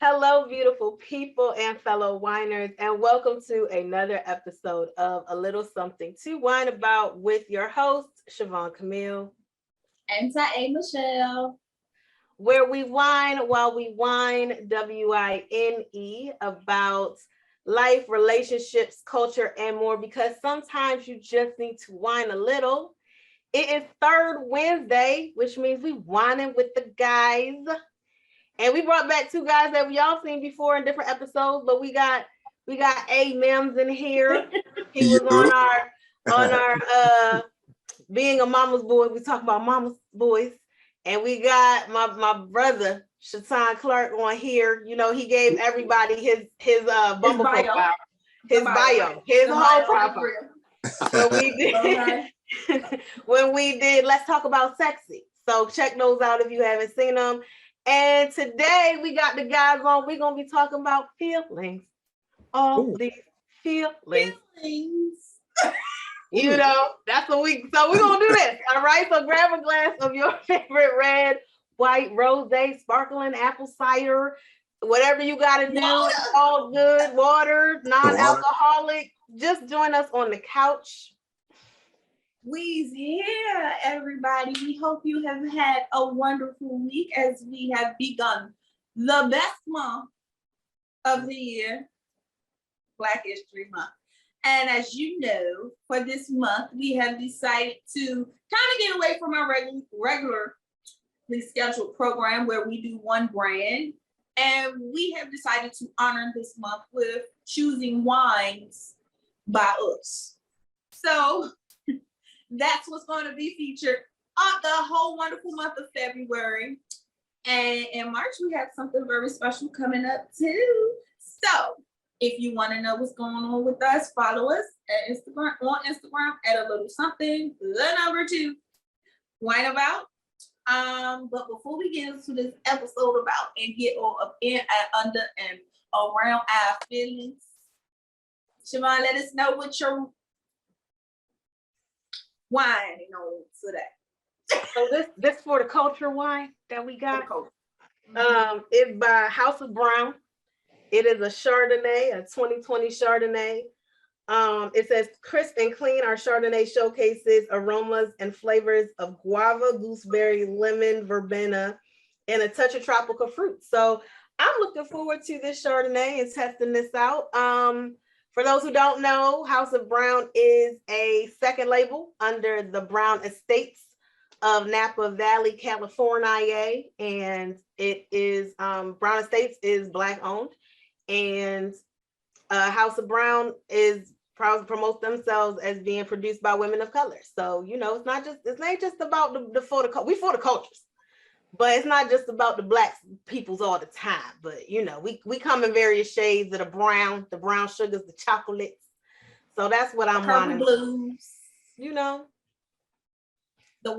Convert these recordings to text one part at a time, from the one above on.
Hello, beautiful people and fellow whiners, and welcome to another episode of A Little Something to Whine About with your host, Siobhan Camille. And A. Michelle. Where we whine while we whine, WINE, about life, relationships, culture, and more, because sometimes you just need to whine a little. It is third Wednesday, which means we whining with the guys. And we brought back two guys that we all seen before in different episodes, but we got A Mims in here. He was on our being a mama's boy. We talk about mama's boys. And we got my brother, Shatan Clark, on here. You know, he gave everybody his Bumble profile, his bio, his whole profile. When we did Let's Talk About Sexy. So check those out if you haven't seen them. And today we got the guys on. We're gonna be talking about feelings. All these feelings. You know, that's what so we're gonna do this. All right. So grab a glass of your favorite red, white, rose, sparkling apple cider, whatever you gotta do, all good, water, non-alcoholic. Just join us on the couch. We's here, everybody. We hope you have had a wonderful week as we have begun the best month of the year, Black History Month. And as you know, for this month, we have decided to kind of get away from our regularly scheduled program where we do one brand. And we have decided to honor this month with choosing wines by us. So that's what's going to be featured on the whole wonderful month of February. And in March, we have something very special coming up too. So if you want to know what's going on with us, follow us at Instagram at a little something, the number 2, whine about. But before we get into this episode about and get all up in and under and around our feelings, Siobhan, let us know what you're whining on today. So this for the culture wine that we got. It's by House of Brown. It is a Chardonnay, a 2020 Chardonnay. It says crisp and clean. Our Chardonnay showcases aromas and flavors of guava, gooseberry, lemon, verbena, and a touch of tropical fruit. So I'm looking forward to this Chardonnay and testing this out. For those who don't know, House of Brown is a second label under the Brown Estates of Napa Valley, California, and it is Brown Estates is Black owned, and House of Brown is proud to promote themselves as being produced by women of color. So you know, it's not just about the for the cultures, but it's not just about the Black peoples all the time. But you know, we come in various shades of the brown sugars, the chocolates. So that's what I'm wanting. Blues, you know, the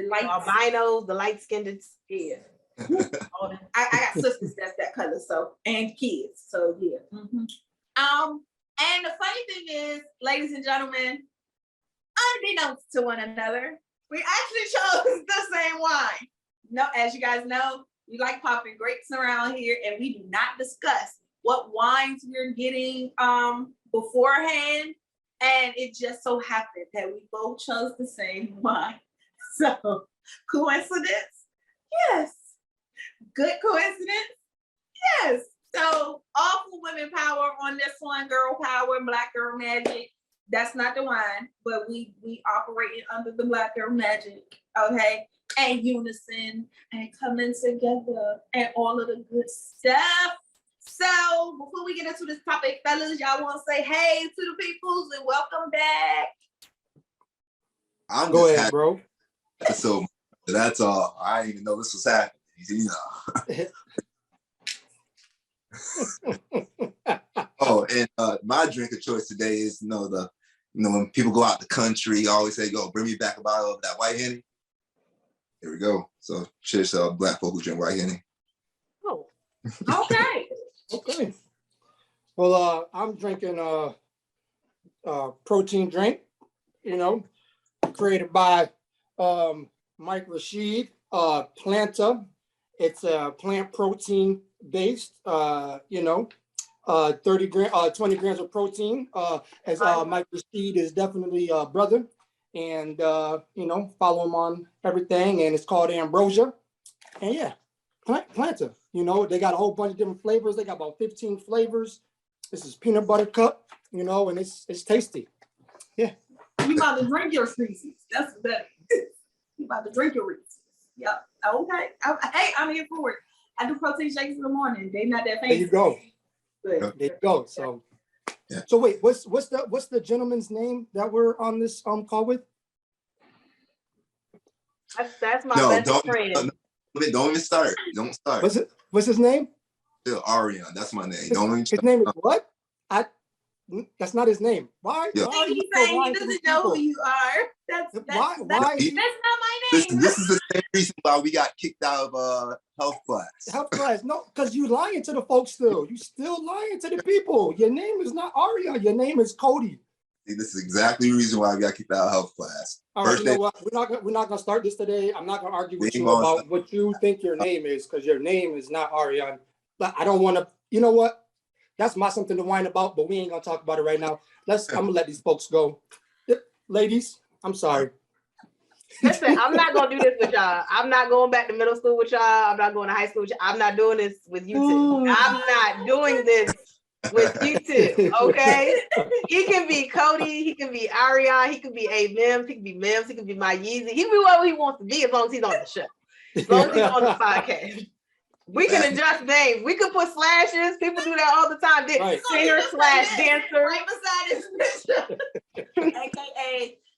light albinos, the light skinned. Yeah. I got sisters that's that color, so and kids. So yeah. Mm-hmm. And the funny thing is, ladies and gentlemen, unbeknownst to one another, we actually chose the same wine. No, as you guys know, we like popping grapes around here, and we do not discuss what wines we're getting beforehand. And it just so happened that we both chose the same wine. So, coincidence? Yes. Good coincidence? Yes. So, all for women power on this one, girl power, Black girl magic. That's not the wine, but we operating under the Black girl magic, okay? And unison and coming together and all of the good stuff. So before we get into this topic, fellas, y'all want to say hey to the peoples and welcome back. I'm Go just ahead, happy. bro. So that's all. I didn't even know this was happening. You know. Oh, and my drink of choice today is when people go out the country, I always say, "Go bring me back a bottle of that white Henny." Here we go. So cheers to Black folk who drink white Henny. Oh, okay. Okay. Well, I'm drinking a protein drink, created by Mike Rashid, Planta. It's a plant protein based, 20 grams of protein, as Mike Steed is definitely a brother, and follow him on everything, and it's called Ambrosia. And yeah, Planta, they got a whole bunch of different flavors. They got about 15 flavors. This is peanut butter cup, and it's tasty. Yeah. You about to drink your Reese's. That's that. You about to drink your Reese's. Yep. Okay. Hey, I'm here for it. I do protein shakes in the morning. They not that fancy. There you go. But, There you go. So, Yeah. So wait, what's the gentleman's name that we're on this call with? That's my No, best friend. don't even start. Don't start. What's his name? Still Arion. That's my name. Don't even His start. name is what? That's not his name. Why? Yeah. Why are you he's so saying he lying to doesn't these know who people? you are. That's Why? that's Why? He- not my name. Listen, this is the same reason why we got kicked out of health class. Health class? No, because you lying to the folks still. You still lying to the people. Your name is not Aria. Your name is Cody. See, this is exactly the reason why we got kicked out of health class. All right, First you know day, what? We're not gonna start this today. I'm not gonna argue with We you ain't gonna about what you think your name is, because your name is not Ariane. But I don't want to. You know what? That's my something to whine about, but we ain't gonna talk about it right now. I'm gonna let these folks go. Ladies, I'm sorry. Listen, I'm not gonna do this with y'all. I'm not going back to middle school with y'all. I'm not going to high school with y'all. I'm not doing this with you two. I'm not doing this with you two. Okay. He can be Cody, he can be Ariane, he can be A Mims, he can be Mims, he can be my Yeezy. He can be whatever he wants to be as long as he's on the show. As long as he's on the podcast. We can adjust names. We can put slashes. People do that all the time. Right. Singer slash dancer. Right beside his picture.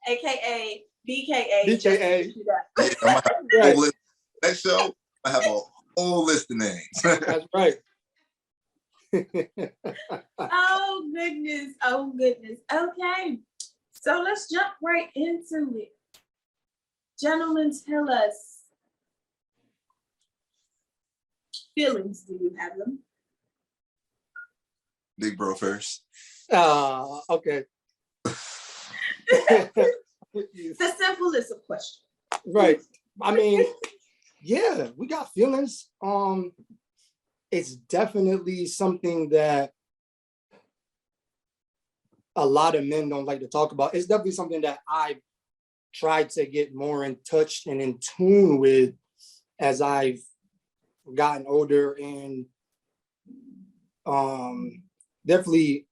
AKA BKA. BKA. I'm gonna have a Right. whole list. Next show, I have a whole list of names. That's right. Oh goodness. Oh goodness. Okay. So let's jump right into it. Gentlemen, tell us. Feelings, do you have them? Big bro first. Okay. The simplest of questions. Right. I mean, yeah, we got feelings. It's definitely something that a lot of men don't like to talk about. It's definitely something that I've tried to get more in touch and in tune with as I've gotten older, and definitely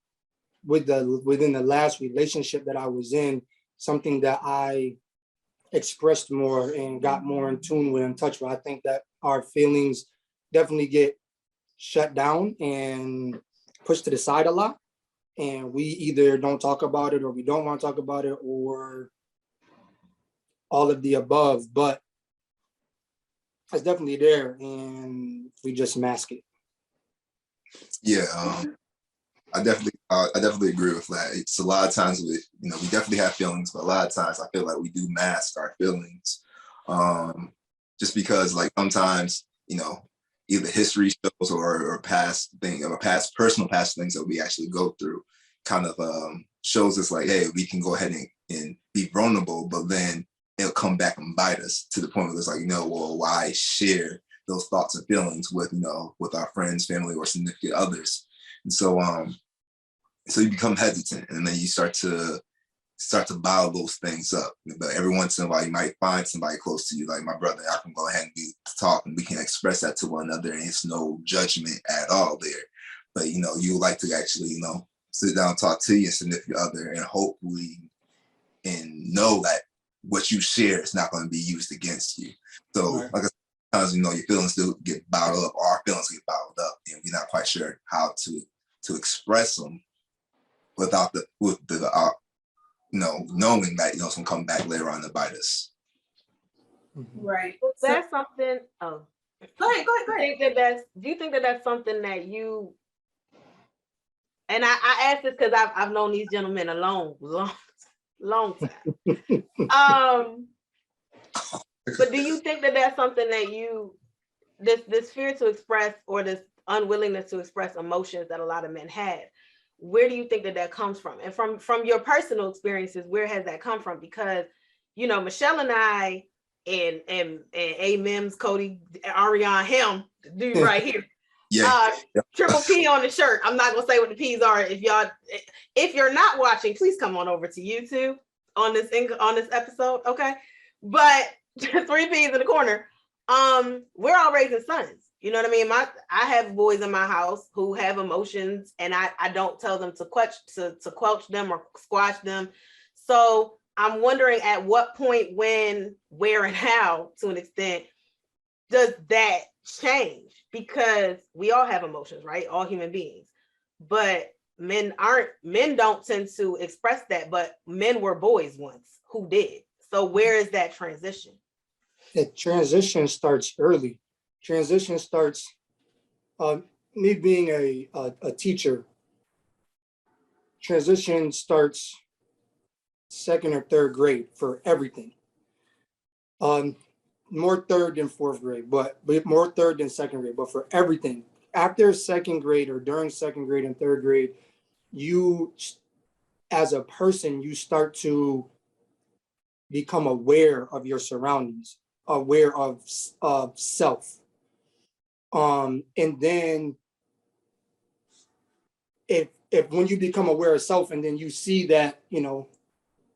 within the last relationship that I was in, something that I expressed more and got more in tune with and touch with. I think that our feelings definitely get shut down and pushed to the side a lot, and we either don't talk about it or we don't want to talk about it or all of the above, but it's definitely there and we just mask it. Yeah, I definitely agree with that. It's a lot of times we definitely have feelings, but a lot of times I feel like we do mask our feelings, just because like sometimes either history shows or past personal things that we actually go through kind of shows us like, hey, we can go ahead and be vulnerable, but then it'll come back and bite us to the point where it's like, well, why share those thoughts and feelings with our friends, family, or significant others? And so you become hesitant, and then you start to bottle those things up. But every once in a while, you might find somebody close to you, like my brother. I can go ahead and talk, and we can express that to one another, and it's no judgment at all there. But you like to actually sit down, talk to your significant other, and hopefully and know that what you share is not going to be used against you. So, Right. like I said, sometimes your feelings do get bottled up, or our feelings get bottled up, and we're not quite sure how to express them without knowing that it's gonna come back later on to bite us. Right. Is that something? Oh, Go ahead. do you think that that's something that you? And I asked this because I've known these gentlemen a long time. But do you think that that's something that you, this fear to express, or this unwillingness to express emotions that a lot of men have, where do you think that comes from? And from your personal experiences, where has that come from? Because Michelle and I and A Mims, Cody, Ariane, him, the dude right here, Yeah. Triple P on the shirt. I'm not gonna say what the P's are. If you're not watching, please come on over to YouTube on this episode, okay? But 3 P's in the corner. We're all raising sons. You know what I mean? I have boys in my house who have emotions, and I don't tell them to quelch them or squash them. So I'm wondering at what point, when, where, and how, to an extent, does that change? Because we all have emotions, right? All human beings. But men don't tend to express that, but men were boys once who did. So where is that transition? The transition starts early. Transition starts, me being a teacher, transition starts 2nd or 3rd grade for everything. More 3rd than 4th grade, but more 3rd than 2nd grade, but for everything. After 2nd grade or during 2nd grade and 3rd grade, you, as a person, you start to become aware of your surroundings, aware of self. And then if when you become aware of self, and then you see that,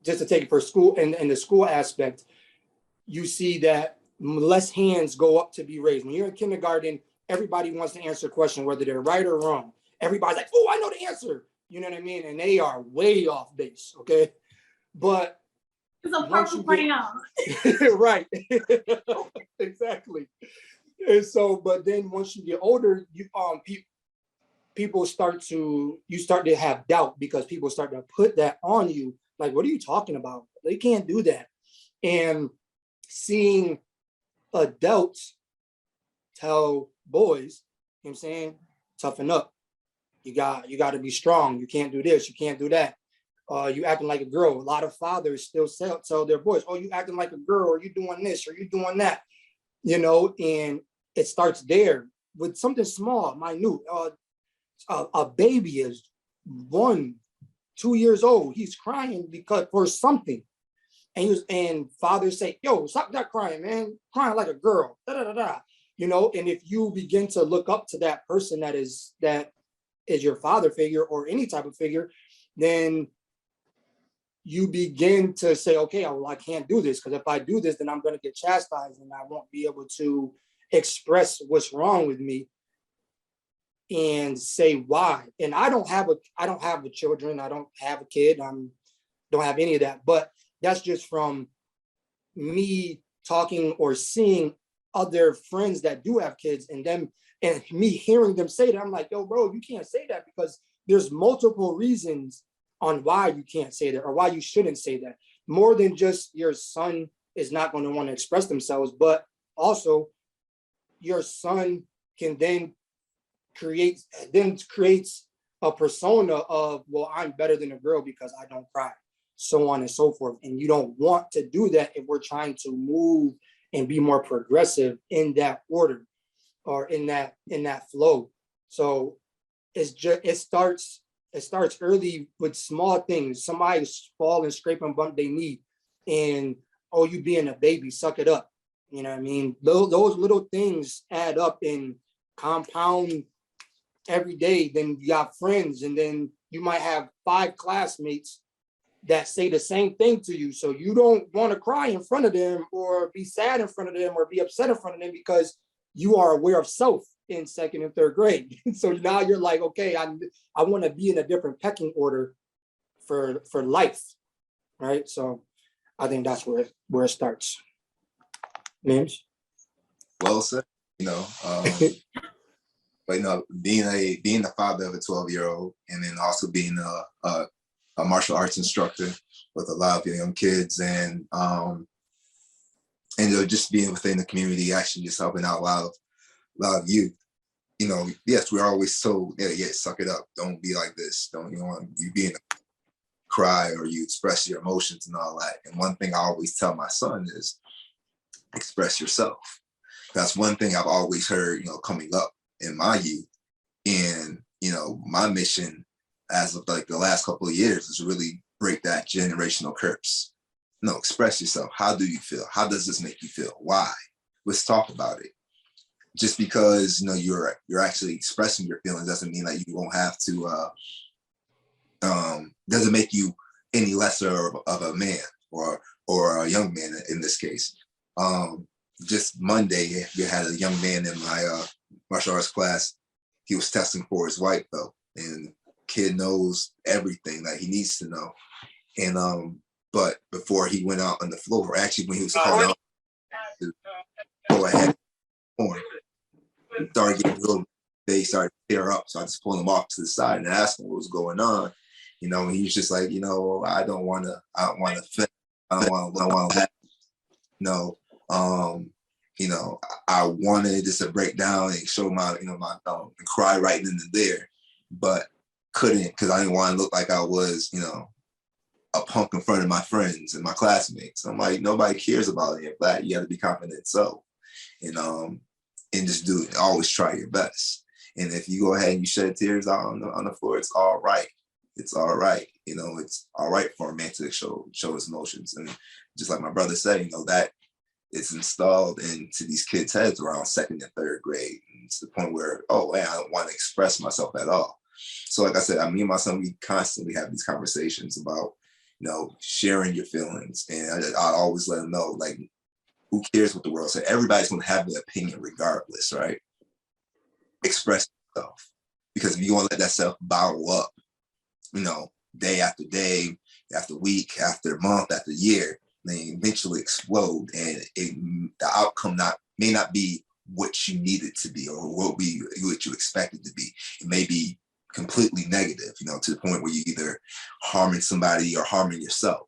just to take it for school and the school aspect, you see that less hands go up to be raised. When you're in kindergarten, everybody wants to answer a question, whether they're right or wrong. Everybody's like, oh, I know the answer. You know what I mean? And they are way off base, okay? But it's a purple crayon. right. Exactly. And so, but then once you get older, you start to have doubt, because people start to put that on you. Like, what are you talking about? They can't do that. And seeing adults tell boys, you know what I'm saying, toughen up. You got to be strong. You can't do this. You can't do that. You acting like a girl. A lot of fathers still tell their boys, oh, you acting like a girl, or you doing this, or you doing that, and it starts there with something small, minute. A baby is 1-2 years old. He's crying because for something. And fathers say, yo, stop that crying, man. Crying like a girl. Da, da, da, da. And if you begin to look up to that person that is your father figure or any type of figure, then you begin to say, okay, well, I can't do this, because if I do this, then I'm going to get chastised and I won't be able to express what's wrong with me and say why. And I don't have the children. I don't have a kid. Don't have any of that. But that's just from me talking or seeing other friends that do have kids, and me hearing them say that. I'm like, yo, bro, you can't say that, because there's multiple reasons on why you can't say that or why you shouldn't say that. More than just your son is not going to want to express themselves, but also your son can then creates a persona of, well, I'm better than a girl because I don't cry, so on and so forth. And you don't want to do that if we're trying to move and be more progressive in that order or in that flow. So it starts early with small things. Somebody fall and scrape and bump their knee, and oh, you being a baby, suck it up. You know what I mean? Those little things add up and compound every day. Then you got friends, and then you might have 5 classmates that say the same thing to you. So you don't want to cry in front of them or be sad in front of them or be upset in front of them, because you are aware of self in 2nd and 3rd grade. So now you're like, okay, I want to be in a different pecking order for life, right? So I think that's where it starts. Mims? Well said. But being the father of a 12-year-old, and then also being a martial arts instructor with a lot of young kids, and just being within the community, actually just helping out a lot of youth. Yes, we're always told, yeah, suck it up. Don't be like this. Don't you being a cry or you express your emotions and all that. And one thing I always tell my son is express yourself. That's one thing I've always heard, coming up in my youth. And, my mission as of like the last couple of years is really break that generational curse. Express yourself. How do you feel? How does this make you feel? Why? Let's talk about it. just because you're actually expressing your feelings doesn't mean that you won't have to. Doesn't make you any lesser of a man or a young man in this case. Just Monday, we had a young man in my martial arts class. He was testing for his white belt, and kid knows everything that he needs to know. And but before he went out on the floor, actually when he was called out to go ahead, started getting real. They started to tear up, so I just pulled him off to the side and asked him what was going on. And he was just like, I don't want to offend. I don't want to laugh. I wanted just to break down and show my and cry right then and there, but couldn't because I didn't want to look like I was, a punk in front of my friends and my classmates. I'm like, nobody cares about it, but you got to be confident. So, and just always try your best. And if you go ahead and you shed tears out on the floor, it's all right. It's all right. It's all right for a man to show his emotions. And just like my brother said, that it's installed into these kids' heads around second and third grade. And to the point where, oh, man, I don't want to express myself at all. So like I said, me and my son, we constantly have these conversations about, sharing your feelings. And I always let him know, like, who cares what the world says? Everybody's going to have their opinion regardless, right? Express yourself. Because if you want to let that stuff bottle up, day after day, after week, after month, after year, they eventually explode, and the outcome may not be what you need it to be or what you expect it to be. It may be completely negative, to the point where you either harming somebody or harming yourself.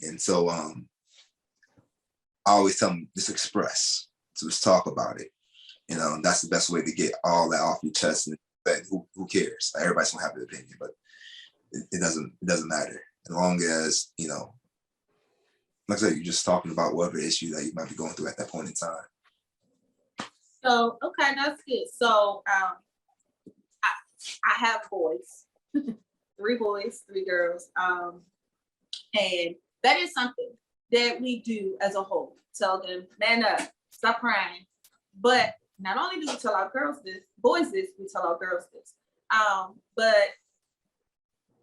And so I always tell them, just express, so just talk about it. That's the best way to get all that off your chest. And who cares? Everybody's gonna have an opinion, but it doesn't matter as long as like I said, you're just talking about whatever issue that you might be going through at that point in time. So, okay, that's good. So, I have boys, 3 boys, 3 girls. And that is something that we do as a whole. Tell them, man up, stop crying. But not only do we tell our boys this, we tell our girls this. But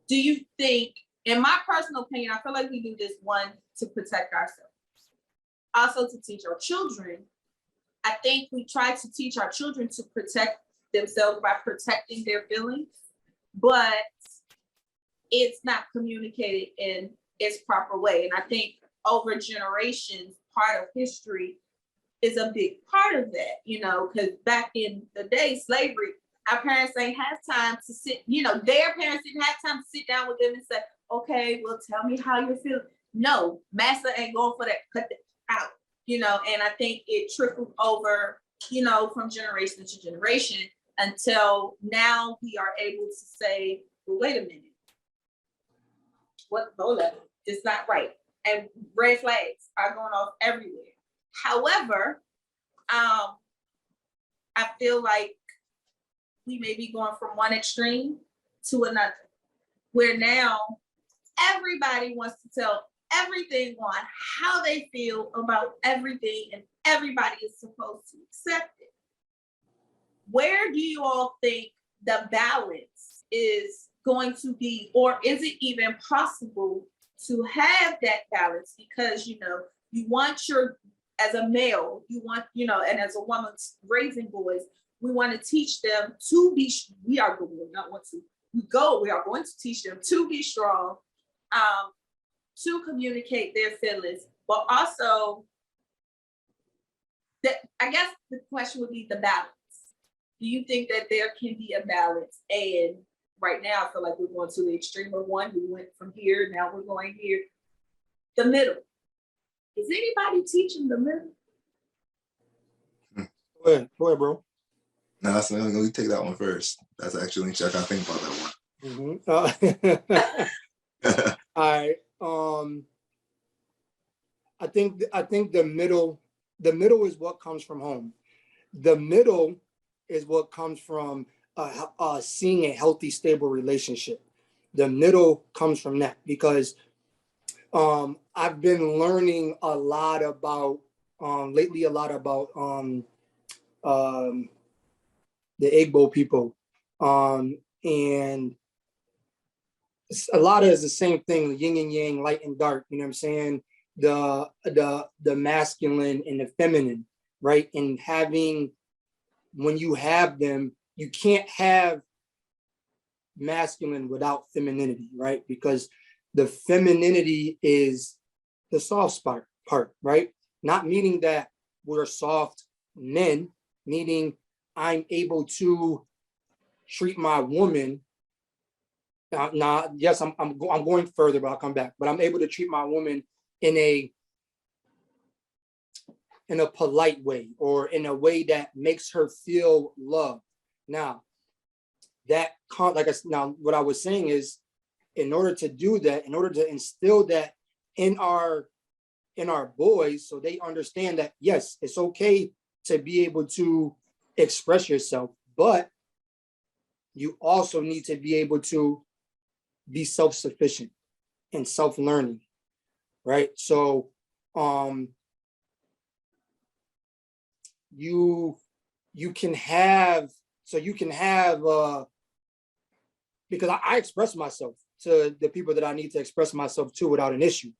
do you think, in my personal opinion, I feel like we do this, one, to protect ourselves. Also to teach our children. I think we try to teach our children to protect themselves by protecting their feelings, but it's not communicated in its proper way. And I think over generations, part of history is a big part of that, because back in the day, slavery, our parents ain't have time to sit, their parents didn't have time to sit down with them and say, okay, well, tell me how you're feeling. No, master ain't going for that, cut that out, and I think it trickled over, from generation to generation until now we are able to say, well, wait a minute. Hold up, it's not right. And red flags are going off everywhere. However, I feel like we may be going from one extreme to another, where now everybody wants to tell everything on how they feel about everything, and everybody is supposed to accept it. Where do you all think the balance is going to be, or is it even possible to have that balance? Because, you want as a male, and as a woman raising boys, we want to teach them to be, we are going to teach them to be strong, to communicate their feelings, but also, I guess the question would be the balance. Do you think that there can be a balance? And right now, I feel like we're going to the extreme of one. We went from here, now we're going here. The middle. Is anybody teaching the middle? Go ahead, bro. No, that's let me take that one first. That's actually, I gotta think about that one. All right. I think the middle is what comes from home. The middle is what comes from seeing a healthy, stable relationship. The middle comes from that, because I've been learning a lot about lately, the Igbo people. And a lot of it's the same thing, yin and yang, light and dark, you know what I'm saying? The masculine and the feminine, right? And having, when you have them, you can't have masculine without femininity, right? Because the femininity is the soft part, right? Not meaning that we're soft men, meaning I'm able to treat my woman. Yes, I'm going further, but I'll come back. But I'm able to treat my woman in a polite way, or in a way that makes her feel loved. Now, now what I was saying is, in order to do that, in order to instill that in our boys, so they understand that yes, it's okay to be able to express yourself, but you also need to be able to be self-sufficient and self-learning, right? So you can have because I express myself to the people that I need to express myself to without an issue,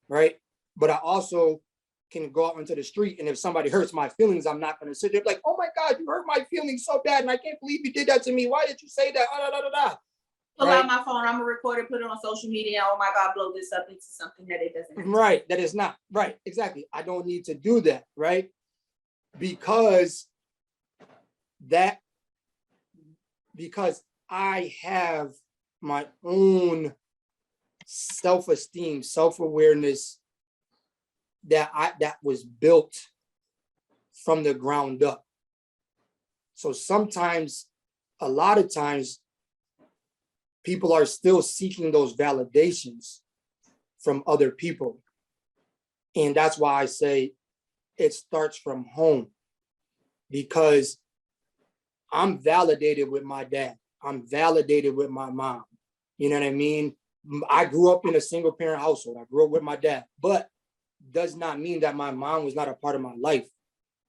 right? But I also can go out into the street, and if somebody hurts my feelings, I'm not going to sit there like, oh my God, you hurt my feelings so bad, and I can't believe you did that to me. Why did you say that? Pull out my phone, I'm gonna record it, put it on social media. Oh my God, blow this up into something that it doesn't. Right, that is not right. Exactly. I don't need to do that, right? Because I have my own self-esteem, self-awareness that was built from the ground up. So sometimes, a lot of times, people are still seeking those validations from other people. And that's why I say it starts from home, because I'm validated with my dad. I'm validated with my mom. You know what I mean? I grew up in a single parent household. I grew up with my dad, but does not mean that my mom was not a part of my life.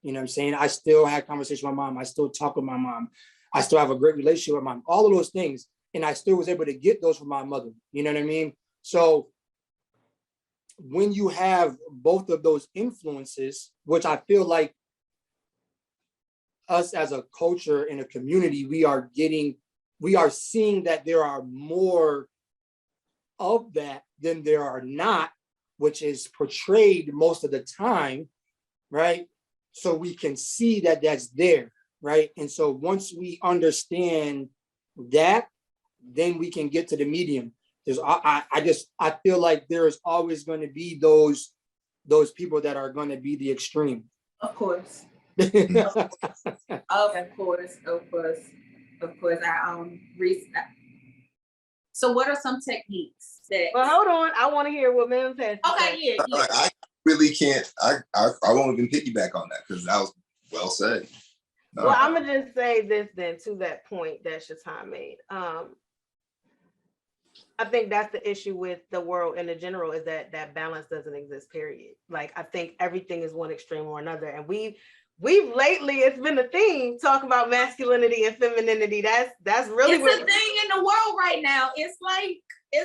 You know what I'm saying? I still had conversations with my mom. I still talk with my mom. I still have a great relationship with my mom, all of those things. And I still was able to get those from my mother. You know what I mean? So when you have both of those influences, which I feel like us as a culture and a community, we are seeing that there are more of that than there are not, which is portrayed most of the time, right? So we can see that that's there, right? And so once we understand that, then we can get to the medium. I feel like there's always going to be those people that are going to be the extreme. Of course. Of course. So what are some techniques that? Well, hold on. I want to hear what Mims has to say. Yeah. I really can't. I won't even piggyback on that because that was well said. Well, I'm gonna just say this then to that point that Shaitan made. I think that's the issue with the world in the general, is that balance doesn't exist, period. Like, I think everything is one extreme or another. And we've lately, it's been a theme, talking about masculinity and femininity. That's really it's a thing in the world right now.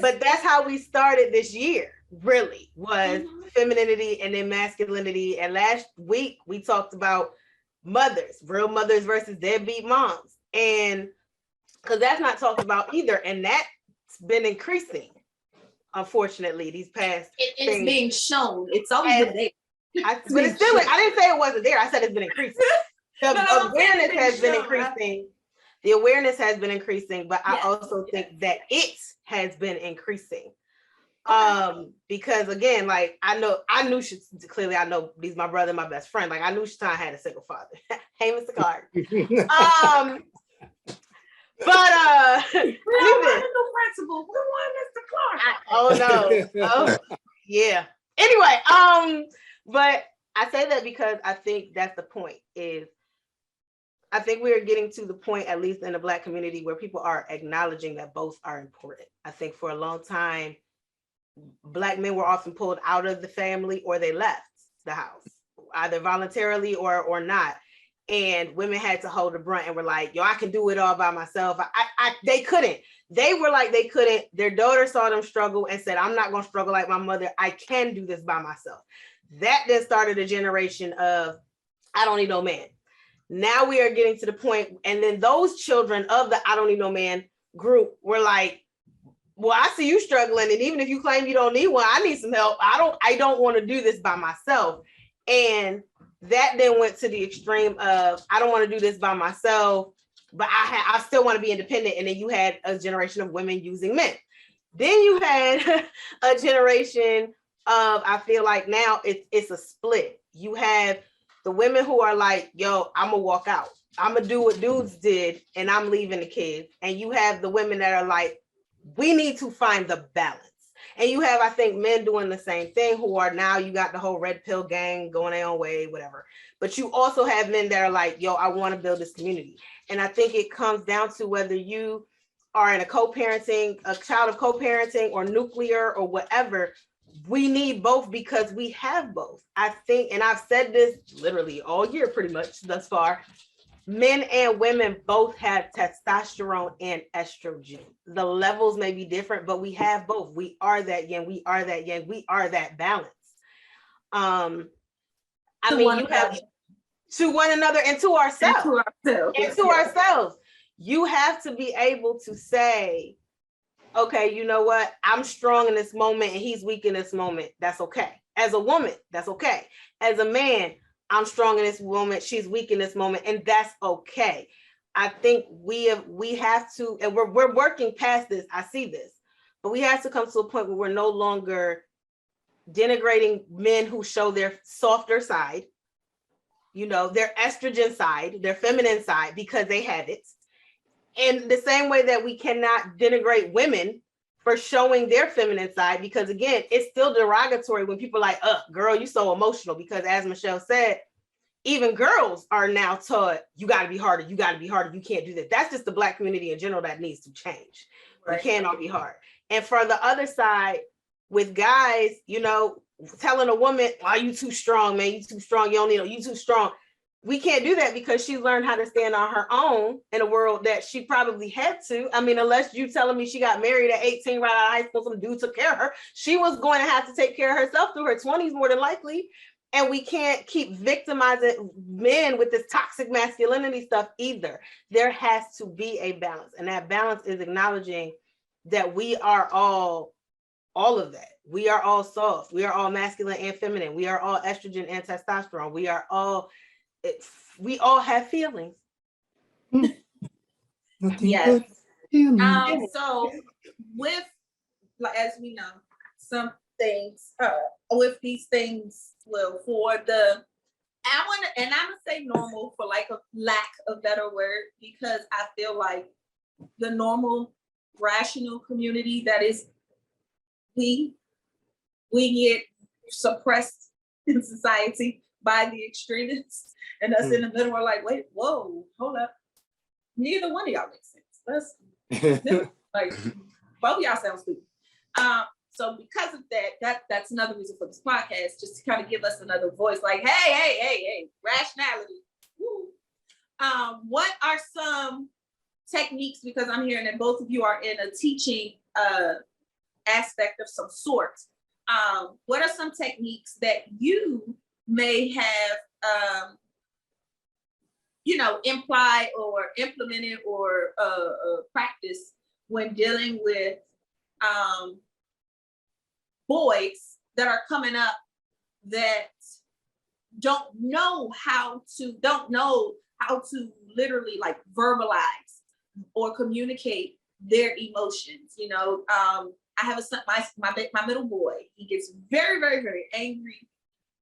But that's how we started this year, really, was femininity and then masculinity. And last week we talked about mothers, real mothers versus deadbeat moms. And because that's not talked about either. And that's been increasing, unfortunately, these past it's being shown. It's always been there. But it's still, I didn't say it wasn't there. I said it's been increasing. The awareness has been increasing. The awareness has been increasing, but I also think that it has been increasing. Because again, like I know he's my brother, my best friend. Like I knew Shaitan had a single father. Hey, Mr. Clark. But we don't want a new principal. We want Mr. Clark. Oh, yeah. Anyway, but I say that because I think that's the point. I think we are getting to the point, at least in the Black community, where people are acknowledging that both are important. I think for a long time, Black men were often pulled out of the family, or they left the house, either voluntarily or not. and women had to hold the brunt and were like, yo, I can do it all by myself. They couldn't. They were like, they couldn't. Their daughter saw them struggle and said, I'm not going to struggle like my mother. I can do this by myself. That then started a generation of, I don't need no man. Now we are getting to the point, and then those children of the I don't need no man group were like, well, I see you struggling, and even if you claim you don't need one, I need some help. I don't want to do this by myself. And that then went to the extreme of, I don't want to do this by myself, but I still want to be independent. And then you had a generation of women using men. Then you had a generation of, I feel like now it's a split. You have the women who are like, yo, I'm gonna walk out. I'm gonna do what dudes did, and I'm leaving the kids. And you have the women that are like, we need to find the balance. And you have, I think, men doing the same thing who are now, you got the whole red pill gang going their own way, whatever. But you also have men that are like, yo, I want to build this community. And I think it comes down to whether you are in a co-parenting, a child of co-parenting or nuclear or whatever, we need both because we have both. I think, and I've said this literally all year pretty much thus far, men and women both have testosterone and estrogen. The levels may be different, but we have both. We are that yin, we are that yang, we are that balance. I mean, you have to one another and to ourselves. And to ourselves. You have to be able to say, okay, you know what? I'm strong in this moment and he's weak in this moment. That's okay. As a woman, that's okay. As a man, I'm strong in this moment, she's weak in this moment, and that's okay. I think we have to, and we're working past this. I see this, but we have to come to a point where we're no longer denigrating men who show their softer side, you know, their estrogen side, their feminine side, because they have it. And the same way that we cannot denigrate women for showing their feminine side, because again, it's still derogatory when people are like, girl, you so emotional, because as Michelle said, even girls are now taught, you got to be harder, you got to be harder, you can't do that. That's just the Black community in general that needs to change. Right. We can't all be hard. And for the other side, with guys, you know, telling a woman, why you too strong, man, you too strong, you don't need, you too strong. We can't do that because she learned how to stand on her own in a world that she probably had to. I mean, unless you telling me she got married at 18 right out of high school, some dude took care of her. She was going to have to take care of herself through her 20s more than likely. And we can't keep victimizing men with this toxic masculinity stuff either. There has to be a balance. And that balance is acknowledging that we are all of that. We are all soft. We are all masculine and feminine. We are all estrogen and testosterone. We all have feelings. Yes. So with, as we know, some things with these things, well, for the, I'm gonna say normal for like a lack of better word, because I feel like the normal rational community that is we get suppressed in society by the extremists, and us in the middle are like, wait, whoa, hold up. Neither one of y'all makes sense. Like, both of y'all sound stupid. So because of that's another reason for this podcast, just to kind of give us another voice, like, hey, rationality. Woo. What are some techniques, because I'm hearing that both of you are in a teaching aspect of some sort. What are some techniques that you may have, implied or implemented or practiced when dealing with boys that are coming up that don't know how to literally like verbalize or communicate their emotions? You know, I have a son, my middle boy, he gets very, very, very angry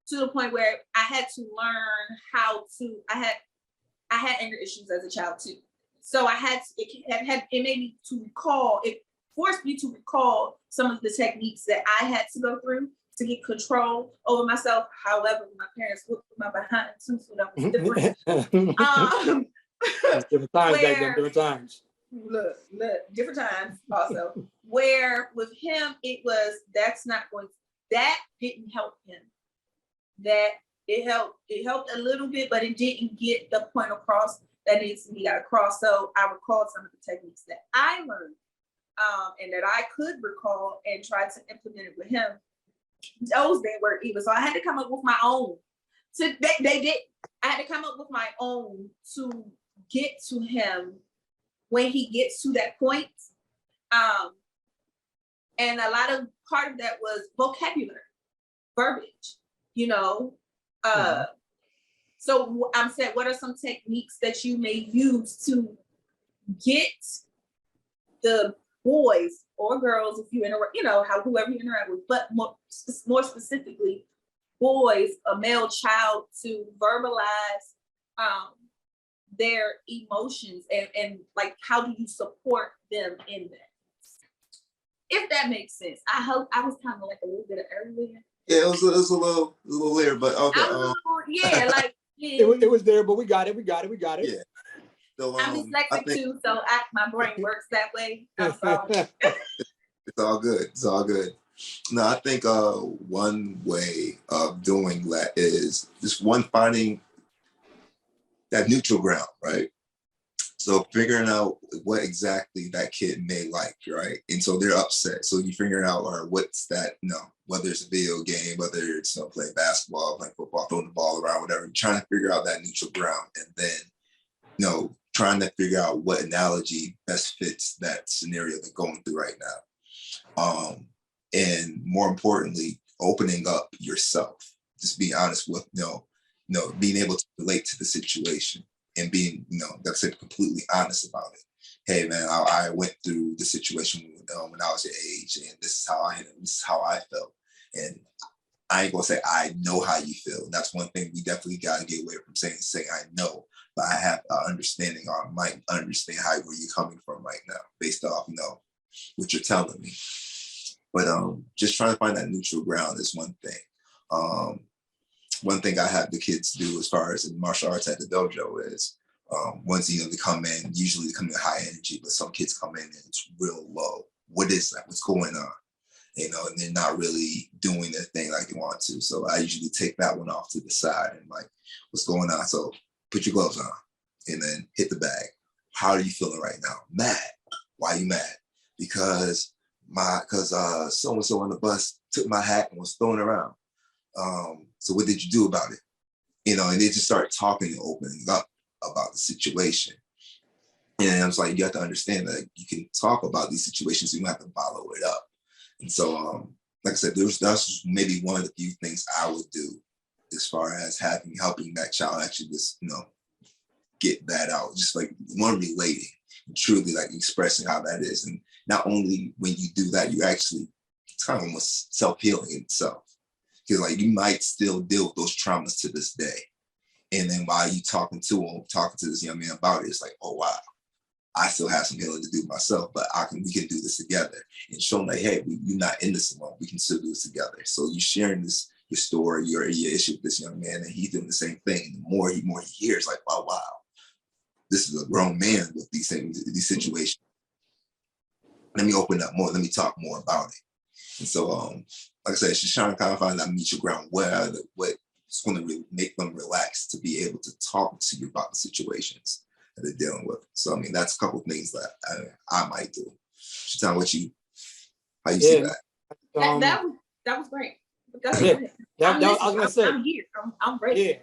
to the point where I had to learn how to, I had anger issues as a child too. So it forced me to recall some of the techniques that I had to go through to get control over myself. However, my parents whooped my behind too, so that was different. Different times back then, different times. Look, different times also. Where with him, it was, that didn't help him. That It helped a little bit, but it didn't get the point across that needs to be got across. So I recalled some of the techniques that I learned, and that I could recall and try to implement it with him. Those they were even. So I had to come up with my own. So they did. I had to come up with my own to get to him when he gets to that point. And a lot of part of that was vocabulary, verbiage, you know. So I'm saying, what are some techniques that you may use to get the boys or girls, if you interact, you know, how whoever you interact with, but more specifically, boys, a male child, to verbalize their emotions and like, how do you support them in that? If that makes sense. I hope I was kind of like a little bit earlier. Yeah, it was a little later, but okay. Yeah, like yeah. It was there, but we got it. Yeah. So I'm dyslexic too, so my brain works that way. I'm sorry. It's all good. It's all good. No, I think one way of doing that is just finding that neutral ground, right? So figuring out what exactly that kid may like, right? And so they're upset. So you figuring out, or what's that, whether it's a video game, whether it's playing basketball, playing football, throwing the ball around, whatever, you're trying to figure out that neutral ground, and then, trying to figure out what analogy best fits that scenario they're going through right now. And more importantly, opening up yourself, just being honest with, being able to relate to the situation and being, like I said, completely honest about it. Hey man, I went through the situation when I was your age, and this is how I felt. And I ain't gonna say I know how you feel. That's one thing we definitely gotta get away from saying I know, but I have an understanding, or I might understand where you're coming from right now, based off, what you're telling me. But just trying to find that neutral ground is one thing. One thing I have the kids do as far as in martial arts at the dojo is once they come in, usually they come in high energy, but some kids come in and it's real low. What is that? What's going on? And they're not really doing their thing like they want to. So I usually take that one off to the side and like, what's going on? So put your gloves on and then hit the bag. How are you feeling right now? Mad. Why are you mad? Because so-and-so on the bus took my hat and was throwing it around. So what did you do about it? And they just start talking and opening up about the situation. And I was like, you have to understand that you can talk about these situations, you don't have to bottle it up. And so, like I said, that's maybe one of the few things I would do as far as helping that child actually just, get that out, just like one relating, truly like expressing how that is. And not only when you do that, you actually, it's kind of almost self-healing in itself. Because like you might still deal with those traumas to this day. And then while you talking to this young man about it, it's like, oh wow, I still have some healing to do myself, but we can do this together. And show them like, hey, you're not in this alone. We can still do this together. So you're sharing your story, your issue with this young man, and he's doing the same thing. And the more he hears, like, wow, this is a grown man with these things, these situations. Let me open up more. Let me talk more about it. And so, like I said, she's trying to kind of find that mutual ground what's going to make them relax to be able to talk to you about the situations that they're dealing with. So, I mean, that's a couple of things that I might do. Tell how you see that. That was great. I was gonna say, I'm here. I'm ready. Yeah,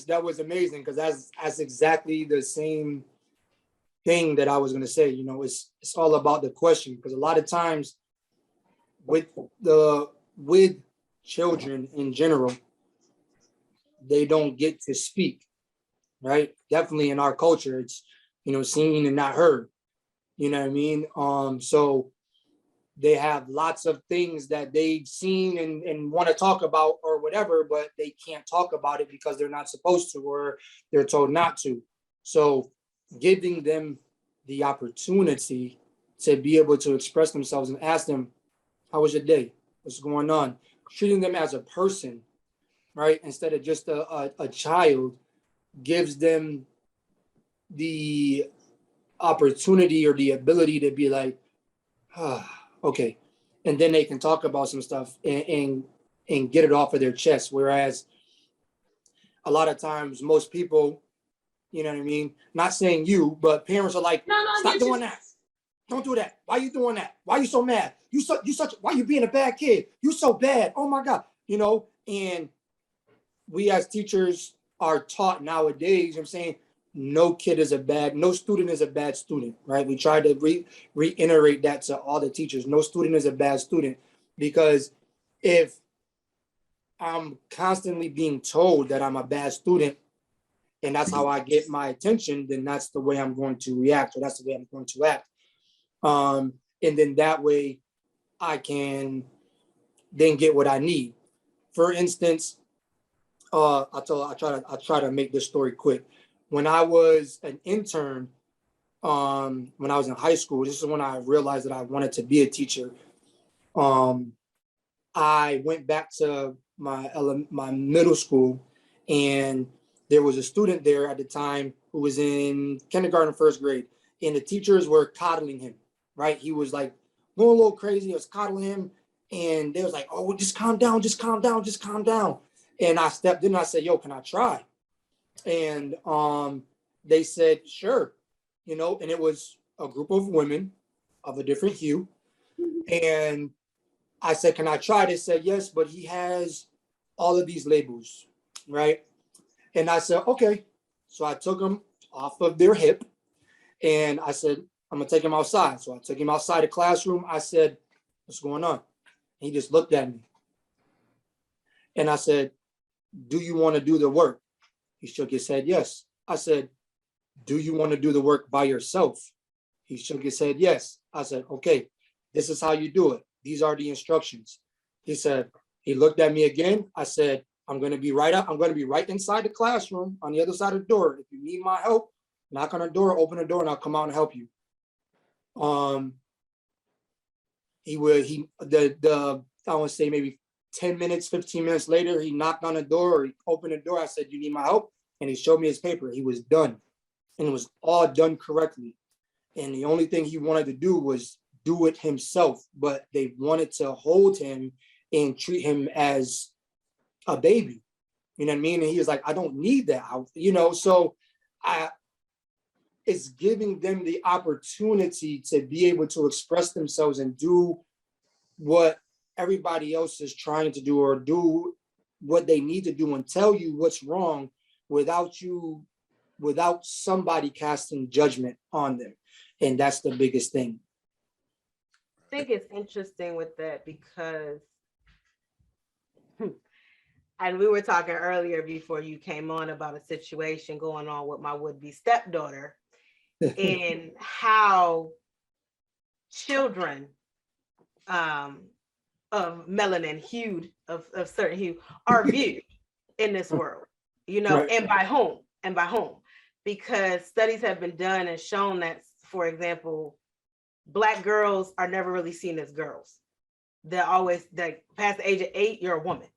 that was amazing, because that's exactly the same thing that I was gonna say. It's all about the question, because a lot of times with children in general, they don't get to speak, right? Definitely in our culture, it's seen and not heard. You know what I mean? So they have lots of things that they've seen and want to talk about or whatever, but they can't talk about it because they're not supposed to, or they're told not to. So giving them the opportunity to be able to express themselves and ask them, how was your day? What's going on? Treating them as a person, right? Instead of just a child, gives them the opportunity or the ability to be like, okay. And then they can talk about some stuff and get it off of their chest. Whereas a lot of times most people, you know what I mean? Not saying you, but parents are like, No, stop doing that. Don't do that. Why you doing that? Why you so mad? Why you being a bad kid? You so bad. Oh my God. You know, and we as teachers are taught nowadays, you know what I'm saying, no student is a bad student, right? We try to reiterate that to all the teachers. No student is a bad student, because if I'm constantly being told that I'm a bad student and that's how I get my attention, then that's the way I'm going to react, or that's the way I'm going to act. And then that way I can then get what I need. For instance, I try to make this story quick. When I was an intern, when I was in high school, this is when I realized that I wanted to be a teacher. I went back to my middle school, and there was a student there at the time who was in kindergarten, first grade, and the teachers were coddling him, right? He was like going a little crazy. I was coddling him, and they was like, "Oh, just calm down, just calm down, just calm down." And I stepped in and I said, "Yo, can I try?" And they said, "Sure," you know. And it was a group of women of a different hue, and I said, "Can I try?" They said, "Yes, but he has all of these labels," right? And I said, "Okay." So I took him off of their hip, and I said, "I'm gonna take him outside." So I took him outside the classroom. I said, "What's going on?" He just looked at me, and I said, "Do you want to do the work?" He shook his head, yes. I said, "Do you want to do the work by yourself?" He shook his head, yes. I said, "Okay, this is how you do it. These are the instructions." He looked at me again. I said, I'm going to be right inside the classroom on the other side of the door. If you need my help, knock on the door, open the door, and I'll come out and help you. I want to say maybe 10 minutes, 15 minutes later, he knocked on the door, or he opened the door. I said, "You need my help?" And he showed me his paper. He was done. And it was all done correctly. And the only thing he wanted to do was do it himself, but they wanted to hold him and treat him as a baby. You know what I mean? And he was like, "I don't need that." So it's giving them the opportunity to be able to express themselves and do what everybody else is trying to do, or do what they need to do, and tell you what's wrong without somebody casting judgment on them. And that's the biggest thing. I think it's interesting with that because, and we were talking earlier before you came on about a situation going on with my would-be stepdaughter and how children of melanin hued of certain hue are viewed in this world, Right. and by whom, because studies have been done and shown that, for example, Black girls are never really seen as girls. They're always like, past the age of 8, you're a woman.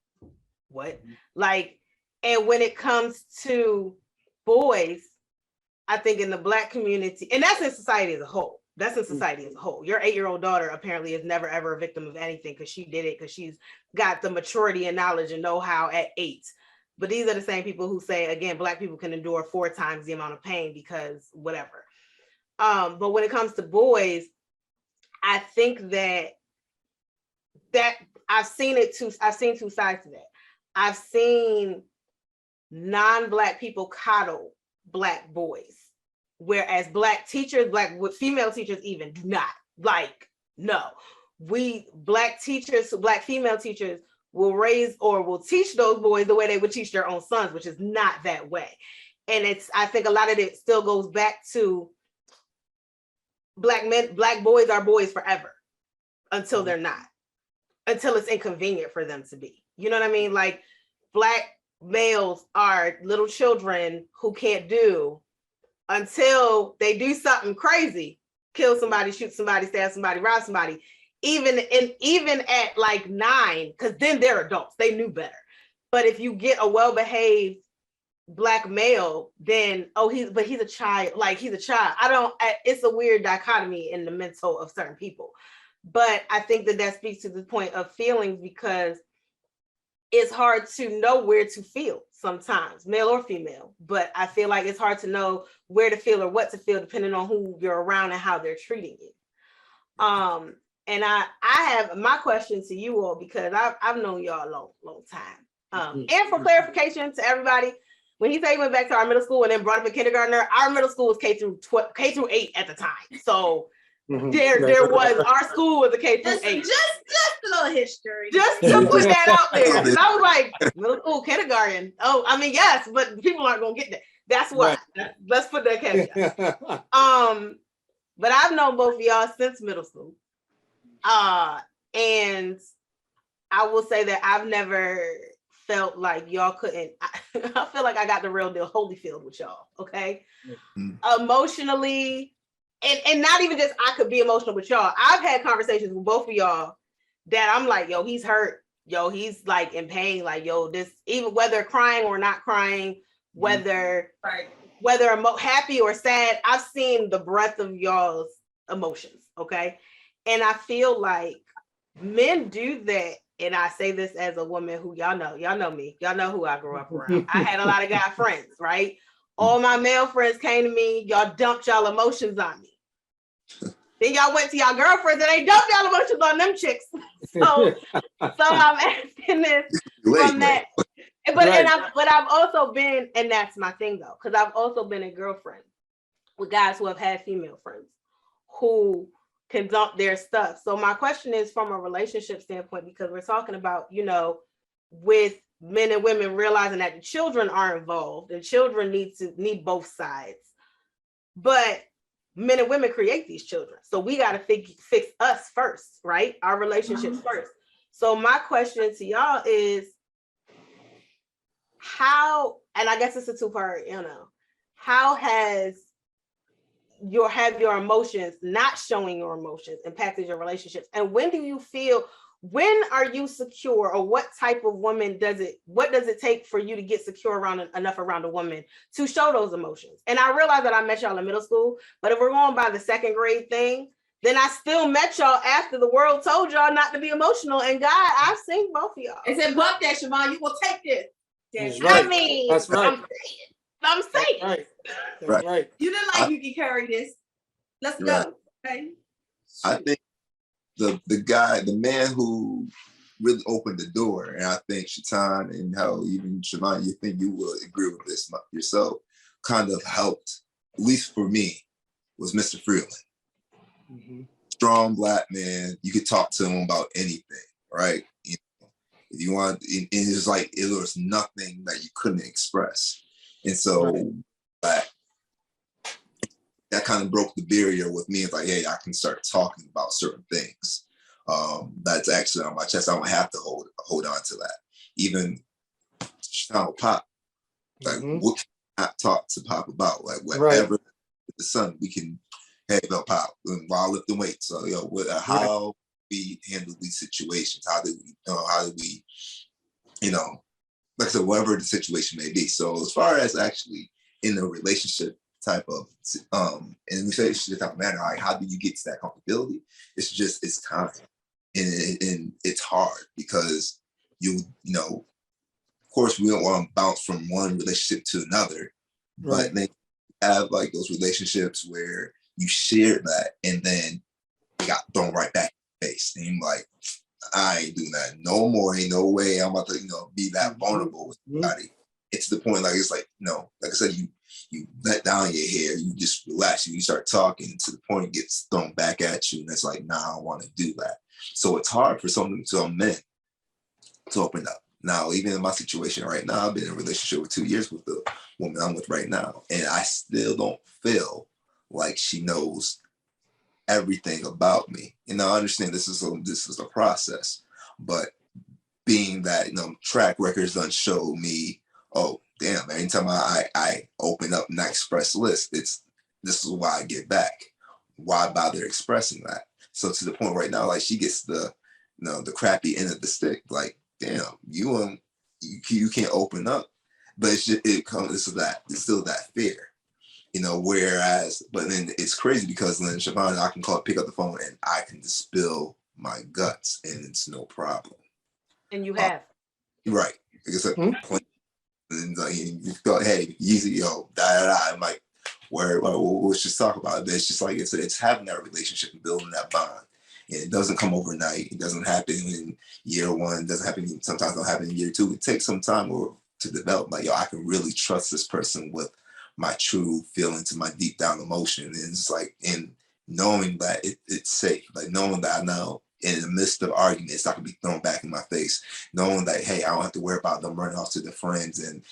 What? Like, and when it comes to boys, I think in the Black community, and that's in society as a whole. That's in society as a whole. Your 8-year-old daughter apparently is never ever a victim of anything because she did it because she's got the maturity and knowledge and know-how at 8. But these are the same people who say, again, Black people can endure 4 times the amount of pain because whatever. But when it comes to boys, I think that I've seen two sides to that. I've seen non-Black people coddle Black boys, whereas Black teachers, female teachers even do not. Like, no. Black female teachers will raise or will teach those boys the way they would teach their own sons, which is not that way. And I think a lot of it still goes back to Black boys are boys forever until they're not, until it's inconvenient for them to be. You know what I mean? Like, Black males are little children who can't do until they do something crazy, kill somebody, shoot somebody, stab somebody, rob somebody, even at like 9, because then they're adults, they knew better. But if you get a well-behaved Black male, then he's a child. Like, he's a child. It's a weird dichotomy in the mental of certain people. But I think that speaks to the point of feelings, because it's hard to know where to feel sometimes, male or female, but I feel like it's hard to know where to feel or what to feel depending on who you're around and how they're treating you. And I have my question to you all, because I've known y'all a long time. And for clarification to everybody, when he said he went back to our middle school and then brought up a kindergartner, our middle school was K through 8 at the time. So there was, our school was a K through 8. Just a little history. Just to put that out there. And I was like, middle school, kindergarten. Oh, I mean, yes, but people aren't gonna get that. That's why. Let's put that caveat. But I've known both of y'all since middle school. And I will say that I've never felt like y'all couldn't. I feel like I got the real deal Holyfield with y'all, okay? Emotionally, and not even just I could be emotional with y'all. I've had conversations with both of y'all that I'm like, yo, he's hurt. Yo, he's like in pain. Like, yo, this, even whether crying or not crying, whether happy or sad, I've seen the breadth of y'all's emotions, okay? And I feel like men do that. And I say this as a woman who, y'all know me. Y'all know who I grew up around. I had a lot of guy friends, right? All my male friends came to me. Y'all dumped y'all emotions on me. Then y'all went to y'all girlfriends and they dumped y'all emotions on them chicks. So I'm asking this from that. But I've also been, and that's my thing though, because I've also been a girlfriend with guys who have had female friends who can dump their stuff. So my question is from a relationship standpoint, because we're talking about, with men and women realizing that the children are involved and children need both sides. But men and women create these children. So we got to fix us first, right? Our relationships first. So my question to y'all is how, and I guess it's a two-part, how has your emotions, not showing your emotions, impacted your relationships? And when are you secure, or what type of woman what does it take for you to get secure enough around a woman to show those emotions? And I realize that I met y'all in middle school, but if we're going by the second grade thing, then I still met y'all after the world told y'all not to be emotional. And God, I've seen both of y'all. It said, "Buck that, Siobhan, you will take this." That's right. I mean, That's right. I'm saying. That's right. You didn't like you can carry this. Let's go. Okay. I think the man who really opened the door, and I think Shaitan and how even Siobhan, you think you will agree with this yourself, kind of helped, at least for me, was Mr. Freeland. Mm-hmm. Strong Black man, you could talk to him about anything, right? If you want, and it's like it was nothing that you couldn't express. And so that kind of broke the barrier with me. It's like, hey, I can start talking about certain things. That's actually on my chest. I don't have to hold on to that. Even Pop, like what can I talk to Pop about? Like whatever the son, we can, hey, Pop, while lifting weights. So how we handle these situations? How do we, like I said, whatever the situation may be. So as far as actually in a relationship type of, and we say it's just type of manner, like how do you get to that comfortability? It's time, and it's hard because of course we don't want to bounce from one relationship to another, but then have like those relationships where you share that and then you got thrown right back in the face, and you're like, I ain't doing that no more. Ain't no way I'm about to, be that vulnerable with somebody. It's the point, like, it's like, like I said, you let down your hair, you just relax, you start talking to the point it gets thrown back at you. And it's like, nah, I don't want to do that. So it's hard for some men to open up. Now, even in my situation right now, I've been in a relationship with 2 years with the woman I'm with right now. And I still don't feel like she knows everything about me. And I understand this is a process, but being that track records done show me, oh damn, anytime I open up and I express this is why I get back. Why bother expressing that? So to the point right now, like she gets the crappy end of the stick. Like, damn, you can't open up, but it's still that fear. Whereas, but then it's crazy because then Siobhan, I can pick up the phone and I can just spill my guts and it's no problem. And you have. Right. Like I said, Mhm. point, and like, you go, hey, easy, yo, da da da. I'm like, where, let's just talk about it. It's just like it's having that relationship and building that bond. And it doesn't come overnight. It doesn't happen in year one. It doesn't happen. Sometimes don't happen in year two. It takes some time to develop. Like, yo, I can really trust this person with my true feelings and my deep down emotion. And it's like, and knowing that it's safe, like knowing that I know in the midst of arguments, I can be thrown back in my face, knowing that, hey, I don't have to worry about them running off to their friends and,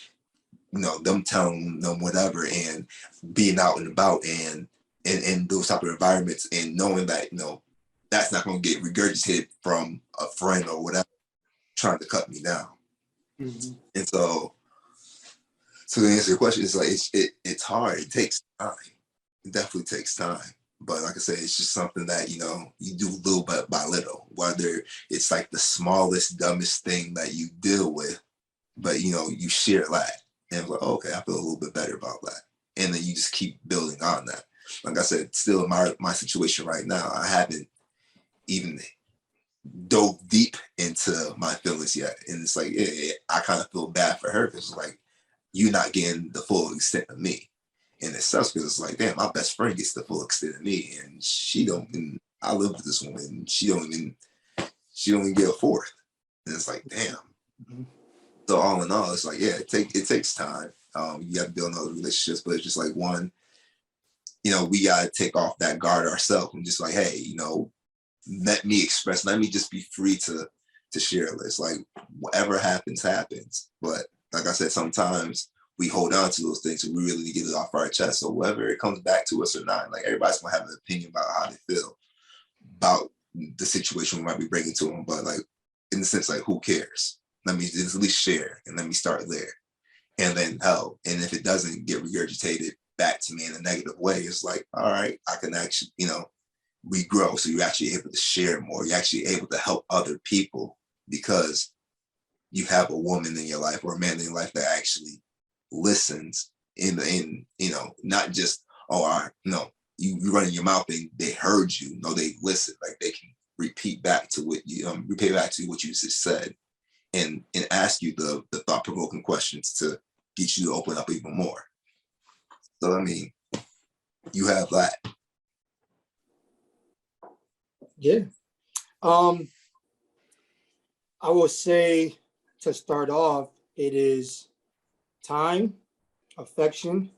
them telling them whatever and being out and about and in those type of environments and knowing that, that's not going to get regurgitated from a friend or whatever trying to cut me down. Mhm. And so to answer your question, it's like it's hard. It takes time. It definitely takes time. But like I said, it's just something that you do little by little. Whether it's like the smallest, dumbest thing that you deal with, but you share that, and it's like, okay, I feel a little bit better about that, and then you just keep building on that. Like I said, still in my situation right now, I haven't even dove deep into my feelings yet, and it's like I kind of feel bad for her because it's like you're not getting the full extent of me. And it sucks because it's like, damn, my best friend gets the full extent of me, and she don't. And I live with this woman, and she don't even get a fourth. And it's like, damn. Mhm. So all in all, it's like, yeah, it takes time. You got to build other relationships, but it's just like one, we got to take off that guard ourselves and just like, hey, let me express, let me just be free to share this. Like whatever happens, happens. But like I said, sometimes we hold on to those things and we really get it off our chest. So whether it comes back to us or not, like everybody's gonna have an opinion about how they feel about the situation we might be bringing to them. But like in the sense, like who cares? Let me just at least share and let me start there. And then hell, and if it doesn't get regurgitated back to me in a negative way, it's like, all right, I can actually, we grow. So you're actually able to share more. You're actually able to help other people because you have a woman in your life or a man in your life that actually listens in not just, oh, all right, no, you running your mouth and they heard you. No, they listen. Like they can repeat back to what you just said and ask you the thought-provoking questions to get you to open up even more. So I mean, you have that. Yeah. I will say to start off, it is time, affection,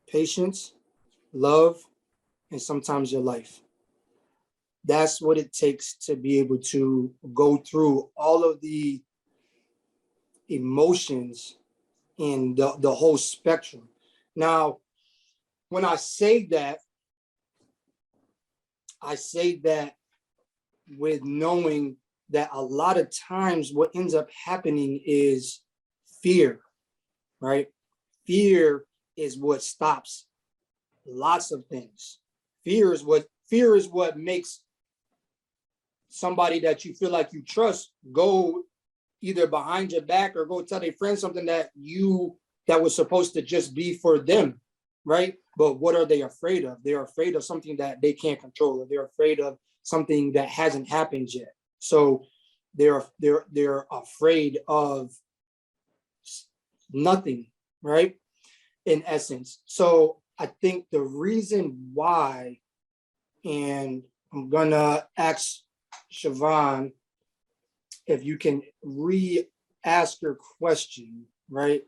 patience, love, and sometimes your life. That's what it takes to be able to go through all of the emotions in the whole spectrum. Now, when I say that with knowing that a lot of times what ends up happening is fear, right? Fear is what stops lots of things. Fear is what makes somebody that you feel like you trust go either behind your back or go tell their friend something that was supposed to just be for them, right? But what are they afraid of? They're afraid of something that they can't control, or they're afraid of something that hasn't happened yet. So they're afraid of nothing, right? In essence. So I think the reason why, and I'm gonna ask Siobhan if you can re-ask your question, right?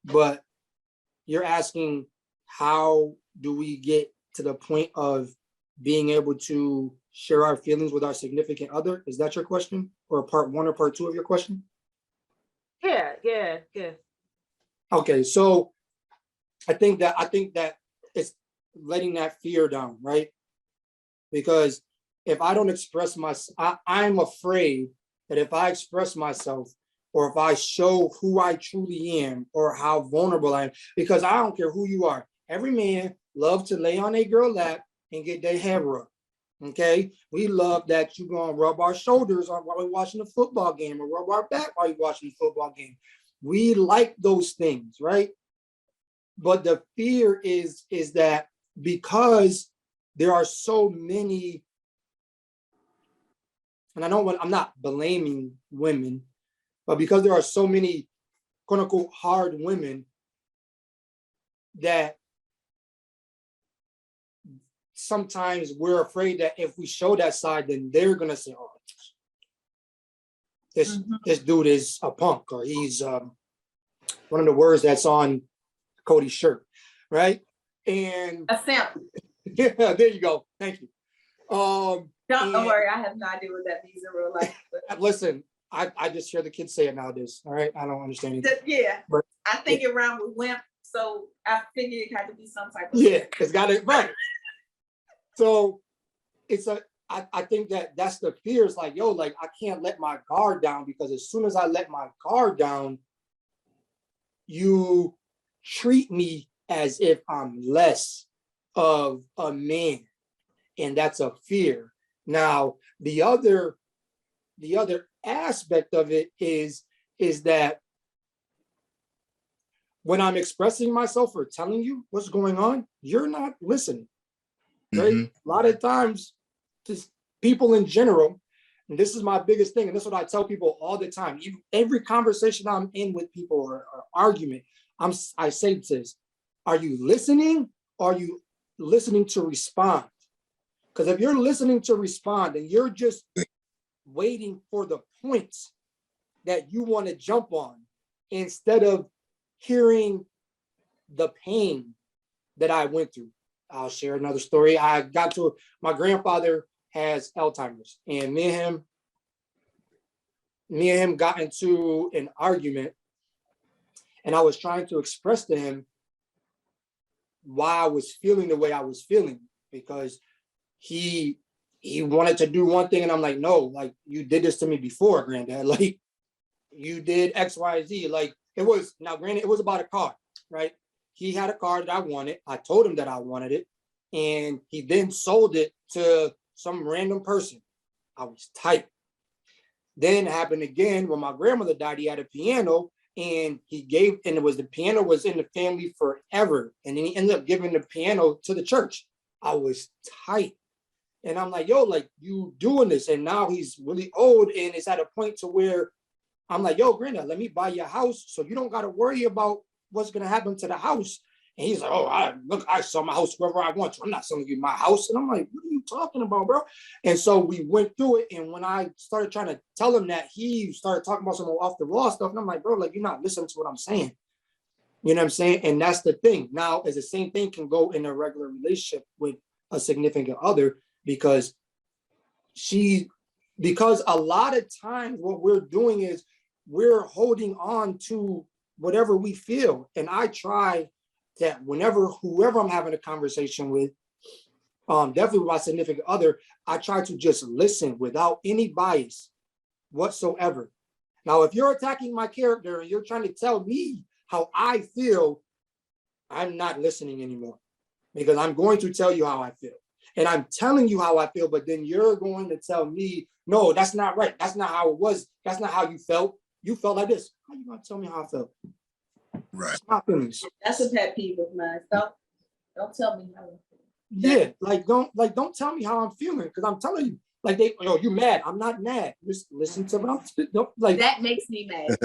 But you're asking, how do we get to the point of being able to share our feelings with our significant other? Is that your question, or part one or part two of your question? Yeah. Okay, so I think that it's letting that fear down, right? Because if I don't express myself, I'm afraid that if I express myself or if I show who I truly am or how vulnerable I am, because I don't care who you are. Every man loves to lay on a girl lap and get their hair rubbed. Okay, we love that you're gonna rub our shoulders while we're watching the football game, or rub our back while you're watching the football game. We like those things, right? But the fear is that because there are so many, and I know when I'm not blaming women, But because there are so many quote unquote hard women that sometimes we're afraid that if we show that side, then they're gonna say, "Oh, this dude is a punk," or he's one of the words that's on Cody's shirt, right? And A simp. yeah, there you go. Thank you. Don't worry, I have no idea what that means in real life. But Listen, I just hear the kids say it nowadays. All right, I don't understand it. yeah, But I think it rhymed with wimp, so I figured it had to be some type of yeah, it's got it right. So it's I think that's the fear. It's like, yo, like I can't let my guard down, because as soon as I let my guard down, you treat me as if I'm less of a man, and that's a fear. Now, the other aspect of it is that when I'm expressing myself or telling you what's going on, you're not listening. Right? A lot of times, just people in general, and this is my biggest thing, and this is what I tell people all the time. Every conversation I'm in with people or argument, I say this: are you listening? Or are you listening to respond? Because if you're listening to respond and you're just waiting for the points that you want to jump on, instead of hearing the pain that I went through. I'll share another story. My grandfather has Alzheimer's, and me and him got into an argument, and I was trying to express to him why I was feeling the way I was feeling, because he wanted to do one thing, and I'm like, no, like, you did this to me before, granddad. Like, you did X, Y, Z. Like, granted, it was about a car, right? He had a car that I wanted. I told him that I wanted it, and he then sold it to some random person. I was tight. Then it happened again when my grandmother died. He had a piano, and the piano was in the family forever. And then he ended up giving the piano to the church. I was tight. And I'm like, yo, like, you doing this. And now he's really old, and it's at a point to where I'm like, yo, granddad, let me buy your house so you don't got to worry about what's going to happen to the house. And he's like, oh, I sell my house wherever I want to. I'm not selling you my house. And I'm like, what are you talking about, bro? And so we went through it. And when I started trying to tell him that, he started talking about some off the wall stuff. And I'm like, bro, like, you're not listening to what I'm saying. You know what I'm saying? And that's the thing. Now, as the same thing can go in a regular relationship with a significant other, because a lot of times what we're doing is we're holding on to whatever we feel. And I try that whoever I'm having a conversation with, definitely with my significant other, I try to just listen without any bias whatsoever. Now, if you're attacking my character and you're trying to tell me how I feel, I'm not listening anymore, because I'm going to tell you how I feel. And I'm telling you how I feel, but then you're going to tell me, no, that's not right. That's not how it was. That's not how you felt. You felt like this. How are you going to tell me how I felt? Right. My feelings. That's a pet peeve of mine. Don't tell me how I feel. Yeah, don't tell me how I'm feeling, because I'm telling you, like, you mad. I'm not mad. Just listen to what I'm that makes me mad.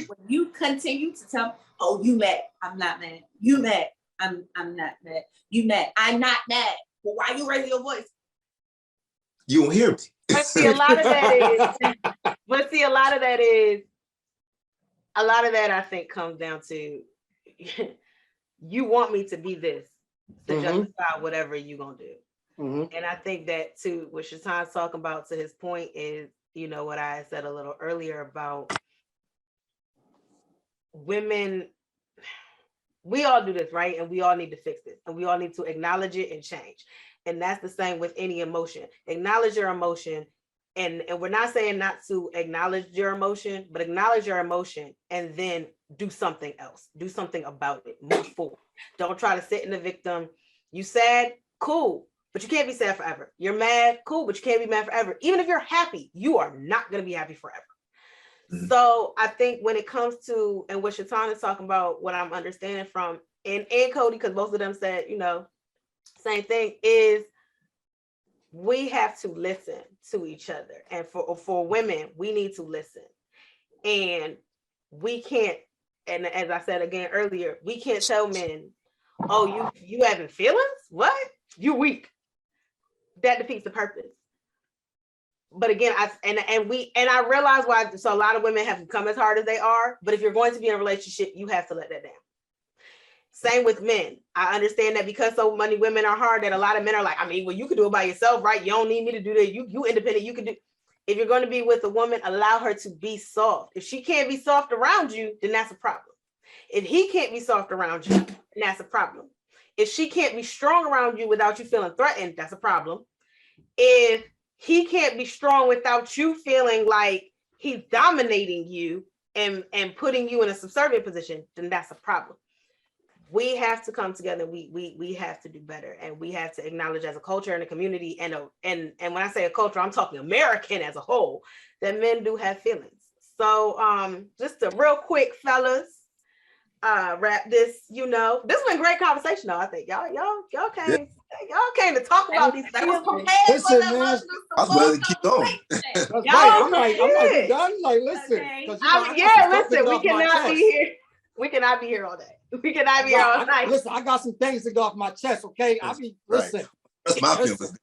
When you continue to tell me, oh, you mad. I'm not mad. You mad. I'm not mad. You mad. I'm not mad. Well, why you raising your voice? You won't hear me. But see, a lot of that I think comes down to you want me to be this to justify whatever you're gonna do. And I think that too, what Shaitan's talking about, to his point, is, what I said a little earlier about women. We all do this, right? And we all need to fix this, and we all need to acknowledge it and change. And that's the same with any emotion. Acknowledge your emotion. And we're not saying not to acknowledge your emotion, but acknowledge your emotion and then do something else. Do something about it. Move forward. Don't try to sit in the victim. You sad? Cool. But you can't be sad forever. You're mad? Cool. But you can't be mad forever. Even if you're happy, you are not going to be happy forever. So I think when it comes to, and what Shaitan is talking about, what I'm understanding from, and Cody, because both of them said, same thing, is we have to listen to each other. And for women, we need to listen. And we can't, and as I said again earlier, we can't tell men, oh, you having feelings? What? You weak. That defeats the purpose. But again, I realize why. So a lot of women have come as hard as they are. But if you're going to be in a relationship, you have to let that down. Same with men. I understand that because so many women are hard, that a lot of men are like, I mean, well, you can do it by yourself, right? You don't need me to do that. You independent. You can do. If you're going to be with a woman, allow her to be soft. If she can't be soft around you, then that's a problem. If he can't be soft around you, then that's a problem. If she can't be strong around you without you feeling threatened, that's a problem. If he can't be strong without you feeling like he's dominating you and putting you in a subservient position, then that's a problem. We have to come together. We have to do better, and we have to acknowledge as a culture and a community, and when I say a culture, I'm talking American as a whole, that men do have feelings. So just a real quick, fellas, wrap this. This has been great conversation, though. I think y'all came to talk about these feelings. Listen, man. I was ready to keep going. That's right. I'm like, you done? Like, listen. Okay. Listen, we cannot be here. We cannot be here all day. We cannot be here all night. Listen, I got some things to go off my chest, okay? Listen. That's my feelings.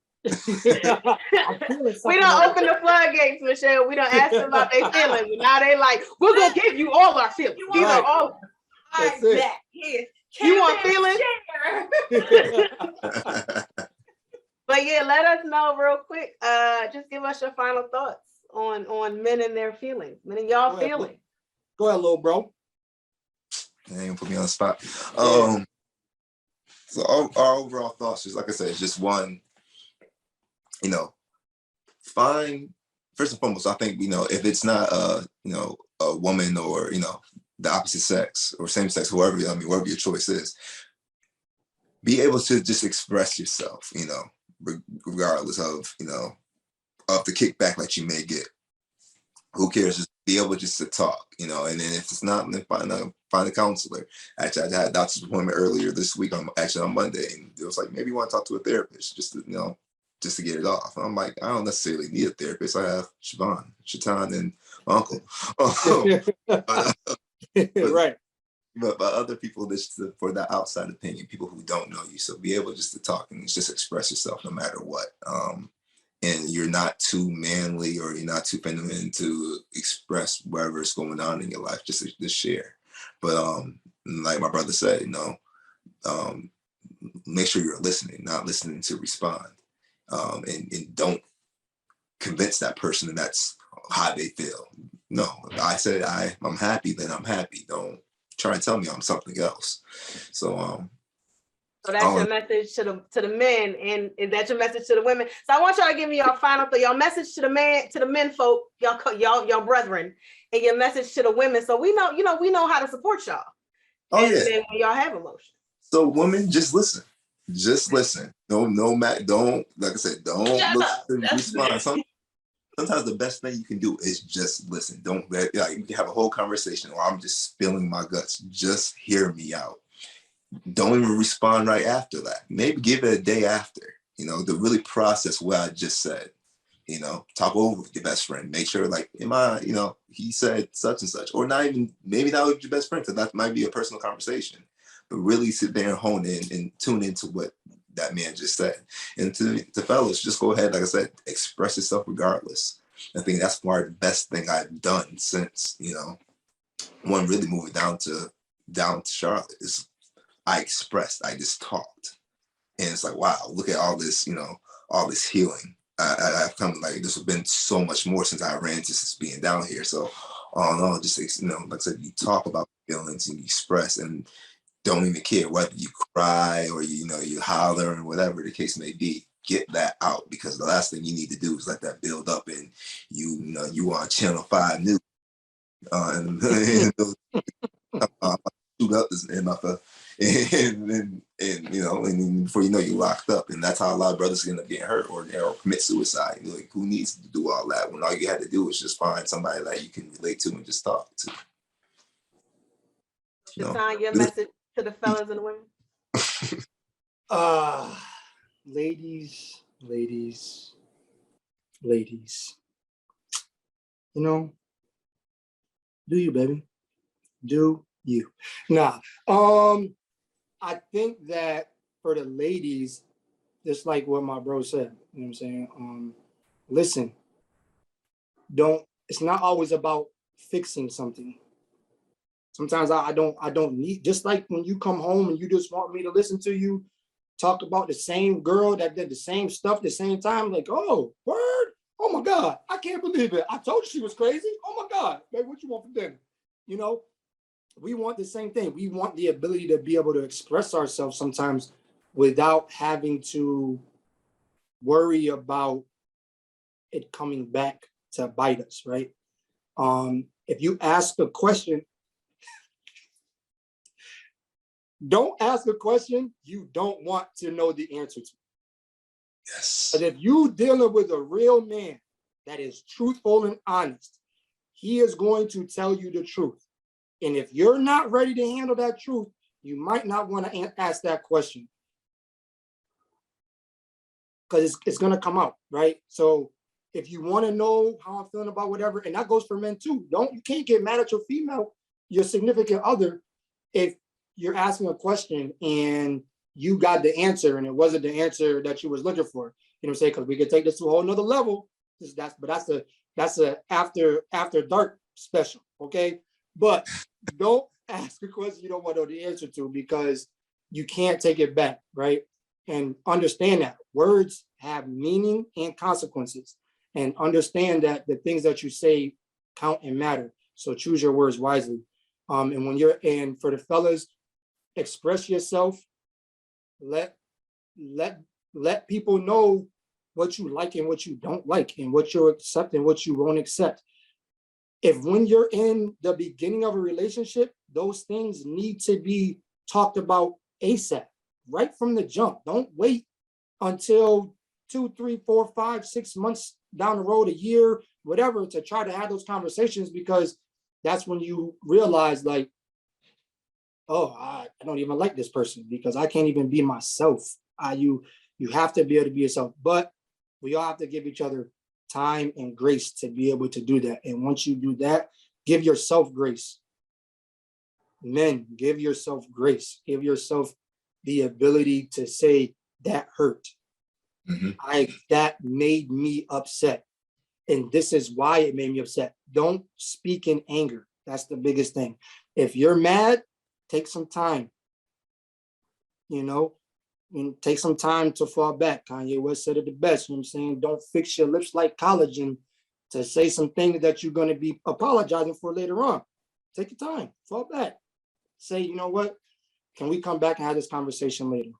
We don't open the floodgates, Michelle. We don't ask them about their feelings. And now they like, we're going to give you all our feelings. These are all. That's it. You want feelings? But yeah, let us know real quick. Just give us your final thoughts on men and their feelings. Men and y'all feelings. Go ahead, little bro. They ain't put me on the spot. So our overall thoughts, just like I said, it's just one, find, first and foremost, I think, if it's not a woman or, the opposite sex or same sex, whoever your choice is, be able to just express yourself, regardless of, of the kickback that you may get. Who cares? Just be able just to talk, and then if it's not, then find a counselor. Actually, I had a doctor's appointment earlier this week, on Monday, and it was like, maybe you want to talk to a therapist just to get it off. And I'm like, I don't necessarily need a therapist. I have Shatan, and my uncle. Right. But other people, just for that outside opinion, people who don't know you. So be able just to talk and just express yourself no matter what. And you're not too manly or you're not too feminine to express whatever's going on in your life, just share. But like my brother said, make sure you're listening, not listening to respond. And don't convince that person that that's how they feel. No, I said I'm happy, then I'm happy. Don't try and tell me I'm something else. So that's your message to the men, and is that your message to the women? So I want y'all to give me your final thought, your message to the men folk, y'all brethren, and your message to the women. So we know how to support y'all. When y'all have emotions. So women, just listen. Just listen. Don't like I said, don't look to respond. Sometimes the best thing you can do is just listen. Don't you can have a whole conversation, or I'm just spilling my guts. Just hear me out. Don't even respond right after that. Maybe give it a day after, to really process what I just said. Talk over with your best friend. Make sure, like, he said such and such, or maybe not with your best friend, because that might be a personal conversation. But really sit there and hone in and tune into what that man just said. And to fellas, just go ahead, like I said, express yourself regardless. I think that's probably the best thing I've done since, one really moving down to Charlotte is I expressed, I just talked. And it's like, wow, look at all this, all this healing. I've come, like, this has been so much more since I ran to just being down here. So, just, like I said, you talk about feelings and you express, and don't even care whether you cry or you holler or whatever the case may be. Get that out, because the last thing you need to do is let that build up, and you on Channel 5 News and shoot up in my and before you know, you locked up, and that's how a lot of brothers end up getting hurt or commit suicide. Like, who needs to do all that when all you had to do is just find somebody that you can relate to and just talk to? Shatan, your message to the fellas and the women? Ladies. Do you, baby? Do you? Nah. I think that for the ladies, just like what my bro said, you know what I'm saying? Listen, it's not always about fixing something. Sometimes I don't need, just like when you come home and you just want me to listen to you talk about the same girl that did the same stuff the same time, like, oh, word, oh my God, I can't believe it. I told you she was crazy. Oh my God, baby, what you want for dinner? You know, we want the same thing. We want the ability to be able to express ourselves sometimes without having to worry about it coming back to bite us, right? If you ask a question, don't ask a question you don't want to know the answer to. Yes. But if you dealing with a real man that is truthful and honest, he is going to tell you the truth. And if you're not ready to handle that truth, you might not want to ask that question, because it's going to come out, right? So if you want to know how I'm feeling about whatever, and that goes for men too, you can't get mad at your significant other, if you're asking a question and you got the answer and it wasn't the answer that you was looking for. You know what I'm saying? Because we could take this to a whole nother level. That's a after dark special, okay? But don't ask a question you don't want to know the answer to, because you can't take it back, right? And understand that words have meaning and consequences, and understand that the things that you say count and matter. So choose your words wisely. And for the fellas, express yourself. Let people know what you like and what you don't like, and what you'll accept and what you won't accept. If when you're in the beginning of a relationship, those things need to be talked about ASAP, right from the jump. Don't wait until 2, 3, 4, 5, 6 months down the road, a year, whatever, to try to have those conversations, because that's when you realize, like, oh, I don't even like this person because I can't even be myself. You have to be able to be yourself, but we all have to give each other time and grace to be able to do that. And once you do that, give yourself grace. Men, give yourself grace. Give yourself the ability to say, that hurt. Mm-hmm. That made me upset. And this is why it made me upset. Don't speak in anger. That's the biggest thing. If you're mad, take some time. And take some time to fall back. Kanye West said it the best. You know what I'm saying? Don't fix your lips like collagen to say some things that you're going to be apologizing for later on. Take your time, fall back. Say, you know what? Can we come back and have this conversation later?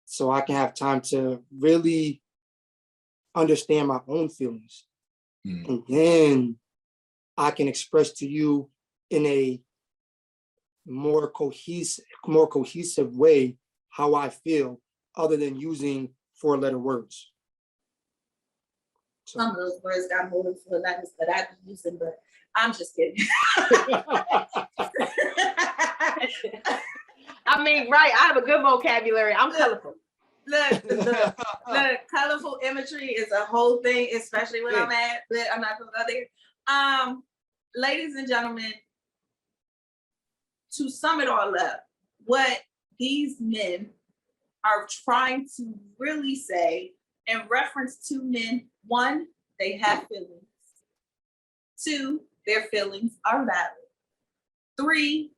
So I can have time to really understand my own feelings. And then I can express to you in a more cohesive way how I feel, other than using 4-letter words. Some of those words got more than 4 letters that I be using, but I'm just kidding. I mean, right, I have a good vocabulary. I'm colorful. The colorful imagery is a whole thing, especially when I'm mad, but I'm not gonna go there. Ladies and gentlemen, to sum it all up, what these men are trying to really say in reference to men: 1, they have feelings. 2, their feelings are valid. 3,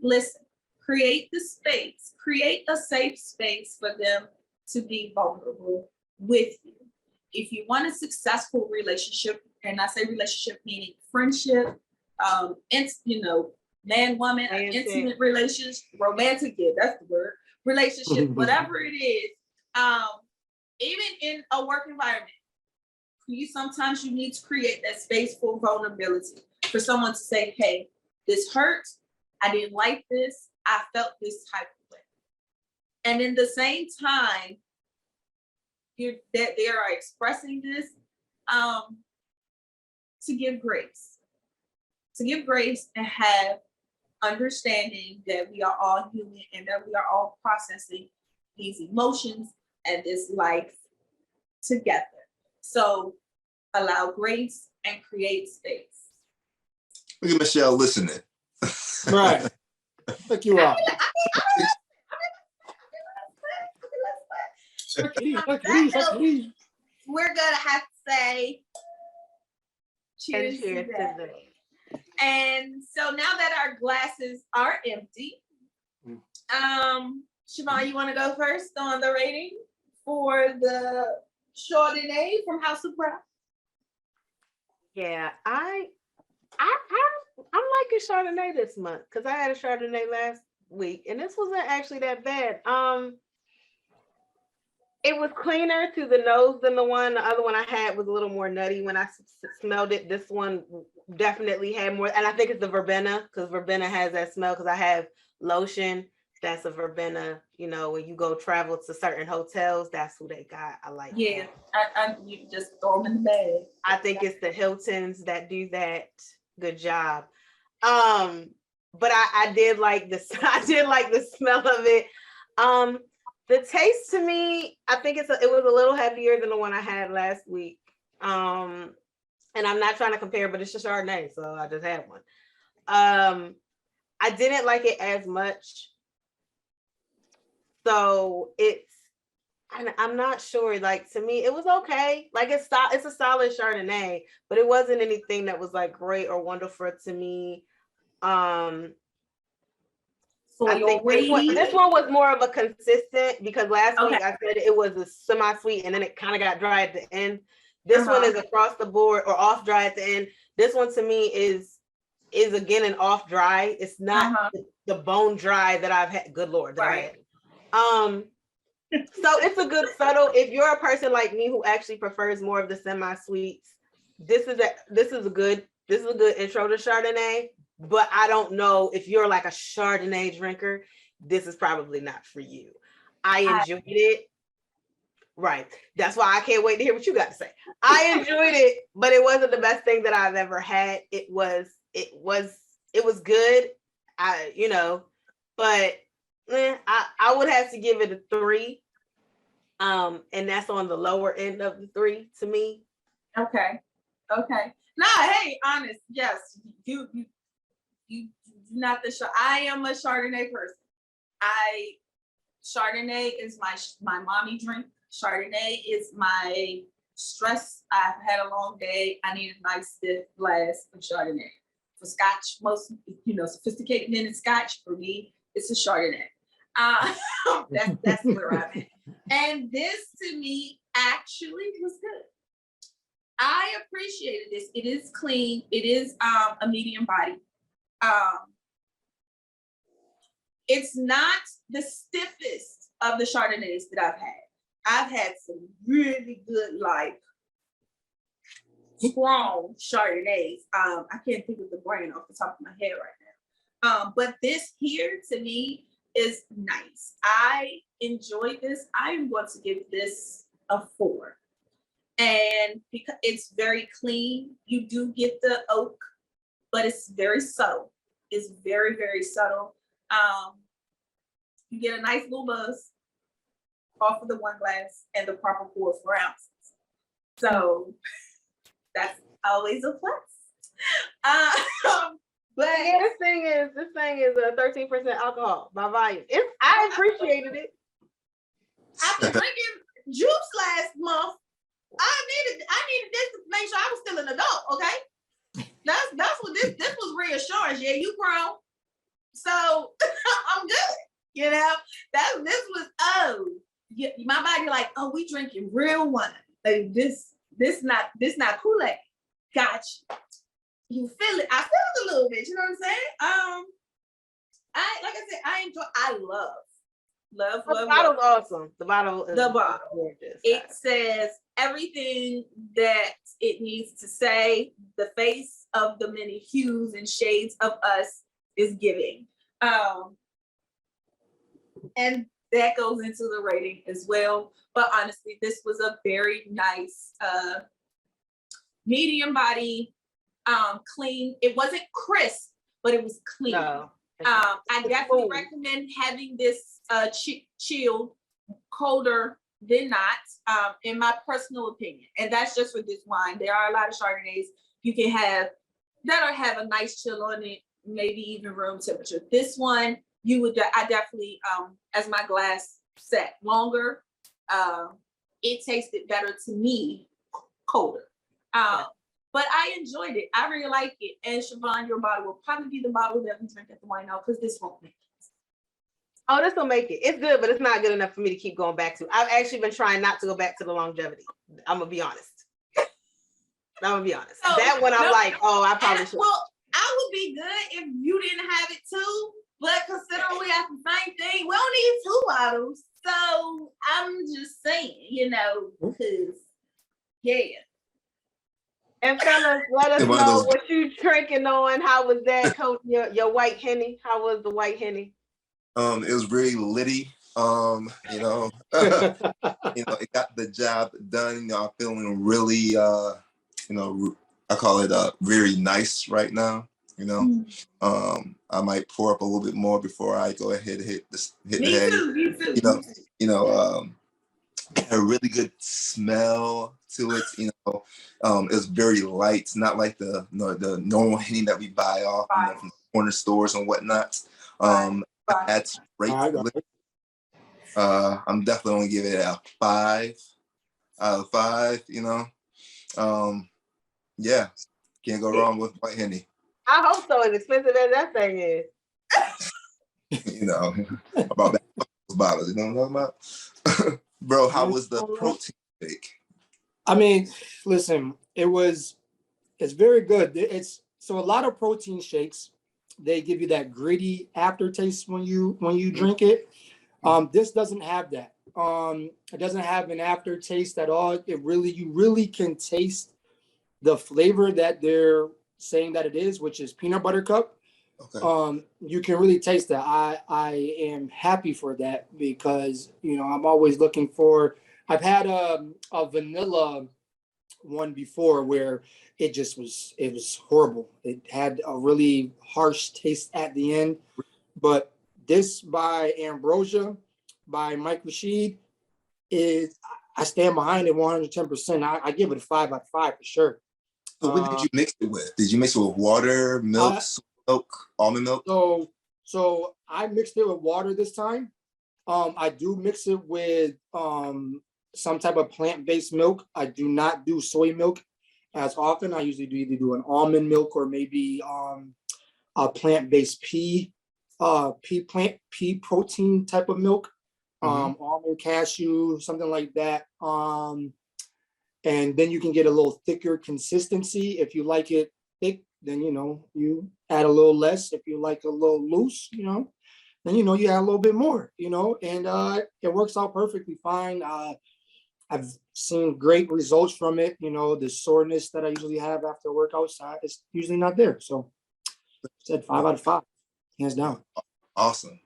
listen, create the space, create a safe space for them to be vulnerable with you. If you want a successful relationship, and I say relationship meaning friendship, man, woman, an intimate relationship, romantic, yeah, that's the word, relationship, whatever it is, even in a work environment, sometimes you need to create that space for vulnerability, for someone to say, hey, this hurts, I didn't like this, I felt this type of way. And in the same time that they are expressing this, to give grace and have understanding that we are all human and that we are all processing these emotions and this life together. So allow grace and create space. Look at Michelle listening. Right. Look you up. We're gonna have to say And cheers cheers to to that. them. And so now that our glasses are empty, Siobhan, you want to go first on the rating for the Chardonnay from House of Brown? Yeah, I'm liking Chardonnay this month because I had a Chardonnay last week and this wasn't actually that bad. It was cleaner to the nose than the other one I had was a little more nutty when I smelled it. This one definitely had more, and I think it's the verbena because verbena has that smell because I have lotion that's a verbena. You know, when you go travel to certain hotels, that's who they got. I like. Yeah, that. you just throw them in the bag. I think it's the Hiltons that do that. Good job. But I did like this. I did like the smell of it. The taste to me, I think it was a little heavier than the one I had last week. And I'm not trying to compare, but it's just Chardonnay, so I just had one. I didn't like it as much. So I'm not sure. Like to me, it was okay. Like it's a solid Chardonnay, but it wasn't anything that was like great or wonderful to me. I think this one was more of a consistent because last week I said it was a semi-sweet and then it kind of got dry at the end. This one is across the board or off dry at the end. This one to me is again an off dry. It's not the bone dry that I've had. Good Lord, that I had. So it's a good subtle. If you're a person like me who actually prefers more of the semi-sweets, this is a good intro to Chardonnay. But I don't know if you're like a Chardonnay drinker, this is probably not for you. I enjoyed it. Right. That's why I can't wait to hear what you got to say. I enjoyed it, but it wasn't the best thing that I've ever had. It was good. But I would have to give it a 3. And that's on the lower end of the 3 to me. Okay. Nah, hey, honest, yes, you not I am a Chardonnay person. Chardonnay is my mommy drink. Chardonnay is my stress. I've had a long day. I need a nice stiff glass of Chardonnay. For Scotch, most sophisticated men in Scotch, for me, it's a Chardonnay. That's where I'm at. And this to me actually was good. I appreciated this. It is clean. It is a medium body. It's not the stiffest of the Chardonnays that I've had. I've had some really good, like, strong Chardonnays. I can't think of the brand off the top of my head right now. But this here to me is nice. I enjoyed this. I am going to give this a 4. And because it's very clean, you do get the oak, but it's very subtle. It's very, very subtle. You get a nice little buzz off of the one glass and the proper pour 4 ounces. So that's always a plus. But yeah, this thing is a 13% alcohol by volume. I appreciated it. After drinking juice last month, I needed this to make sure I was still an adult. Okay, that's what this was reassurance. Yeah, you grown, so I'm good. You know, this was my body like, oh, we drinking real wine. Like this not Kool-Aid. Gotcha. You feel it. I feel it a little bit. You know what I'm saying? I love. The bottle's awesome. The bottle is gorgeous. It says everything that it needs to say. The face of the many hues and shades of us is giving. And that goes into the rating as well. But honestly, this was a very nice medium body, clean. It wasn't crisp, but it was clean. No. I definitely recommend having this chilled, colder than not, in my personal opinion. And that's just for this wine. There are a lot of Chardonnays you can have that'll have a nice chill on it, maybe even room temperature. This one, I definitely, as my glass sat longer, it tasted better to me colder. But I enjoyed it. I really like it. And Siobhan, your bottle will probably be the bottle that we drink at the wine out because this won't make it. Oh, this will make it. It's good, but it's not good enough for me to keep going back to. I've actually been trying not to go back to the longevity. I'm gonna be honest. So, that one I'm like, oh, I probably should. Well, I would be good if you didn't have it too. But considering we have the same thing, we don't need 2 bottles. So I'm just saying, because yeah. And fellas, let us know what you drinking on. How was that, Coach? Your white Henny? How was the white Henny? It was really litty. It got the job done. I'm feeling really, I call it very nice right now. I might pour up a little bit more before I go ahead and hit the head. Me too. A really good smell to it. It's very light, not like the normal Henny that we buy off from corner stores and whatnot. That's great. I'm definitely gonna give it a 5 out of 5. Yeah, can't go wrong with white Henny. I hope so. As expensive as that thing is. About that bottles. You know what I'm talking about? Bro, how was the protein shake? I mean, listen, it's very good. So a lot of protein shakes, they give you that gritty aftertaste when you drink it. This doesn't have that. It doesn't have an aftertaste at all. You really can taste the flavor that they're saying that it is, which is peanut butter cup. Okay. You can really taste that. I am happy for that because I'm always looking for. I've had a vanilla one before where it was horrible. It had a really harsh taste at the end. But this by Ambrosia, by Mike Rashid, I stand behind it 110%. I give it a 5 out of 5 for sure. So what did you mix it with? Did you mix it with water, milk, almond milk? So I mixed it with water this time. I do mix it with some type of plant-based milk. I do not do soy milk as often. I usually do an almond milk or maybe a plant-based pea protein type of milk. Almond, cashew, something like that. And then you can get a little thicker consistency. If you like it thick, then you add a little less. If you like a little loose, then you add a little bit more, and it works out perfectly fine. I've seen great results from it. The soreness that I usually have after workouts is usually not there. So I said 5 out of 5, hands down. Awesome.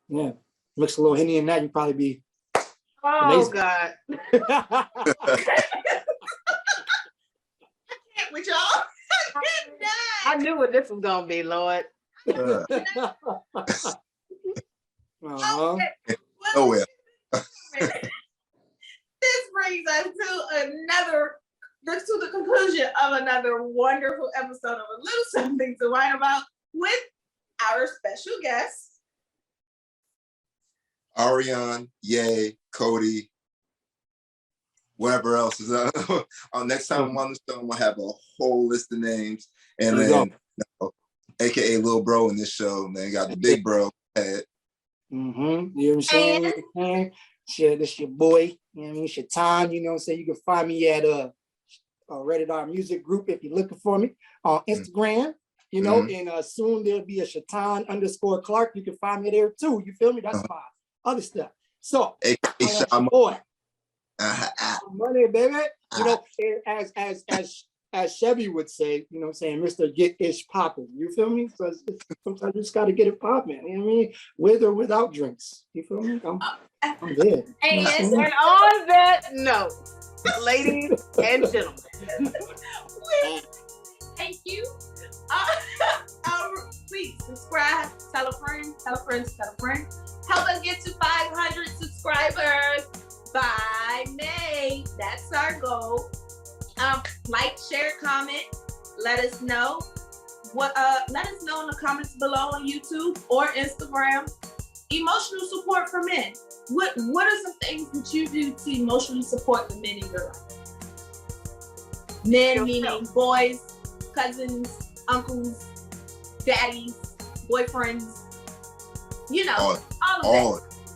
Yeah. Mix a little Henny in that, you'd probably be oh amazing. God. With y'all. I knew what this was gonna be, Lord. Okay. Nowhere. This brings us to the conclusion of another wonderful episode of A Little Something to Wine About with our special guests. Ariane, Ye, Cody, whatever else is next time I'm on the show, I'm gonna have a whole list of names. And then AKA Lil Bro in this show, man, got the big bro head. You know what I'm saying? Shit, this your boy. It's your time. You know what I'm saying? You can find me at Rated R Music Group if you're looking for me on Instagram. And soon there'll be a Shatan_Clark. You can find me there too. You feel me? That's my other stuff. So, boy, money, baby. As Chevy would say, Mr. Get Ish Poppin'. You feel me? Because sometimes you just got to get it popping. You know what I mean? With or without drinks. You feel me? I'm there. And on that note, ladies and gentlemen, thank you. Please subscribe, tell a friend, tell a friend, tell a friend. Help us get to 500 subscribers by May. That's our goal. Like, share, comment, let us know. Let us know in the comments below on YouTube or Instagram. Emotional support for men. What are some things that you do to emotionally support the men in your life? Men meaning boys, cousins, uncles, daddies, boyfriends, you know,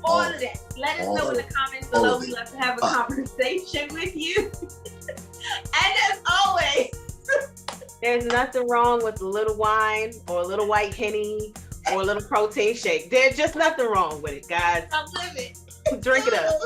all of that. Let us know in the comments below. We love to have a conversation with you. And as always, there's nothing wrong with a little wine or a little white Henny or a little protein shake. There's just nothing wrong with it, guys. I'm living. Drink it up.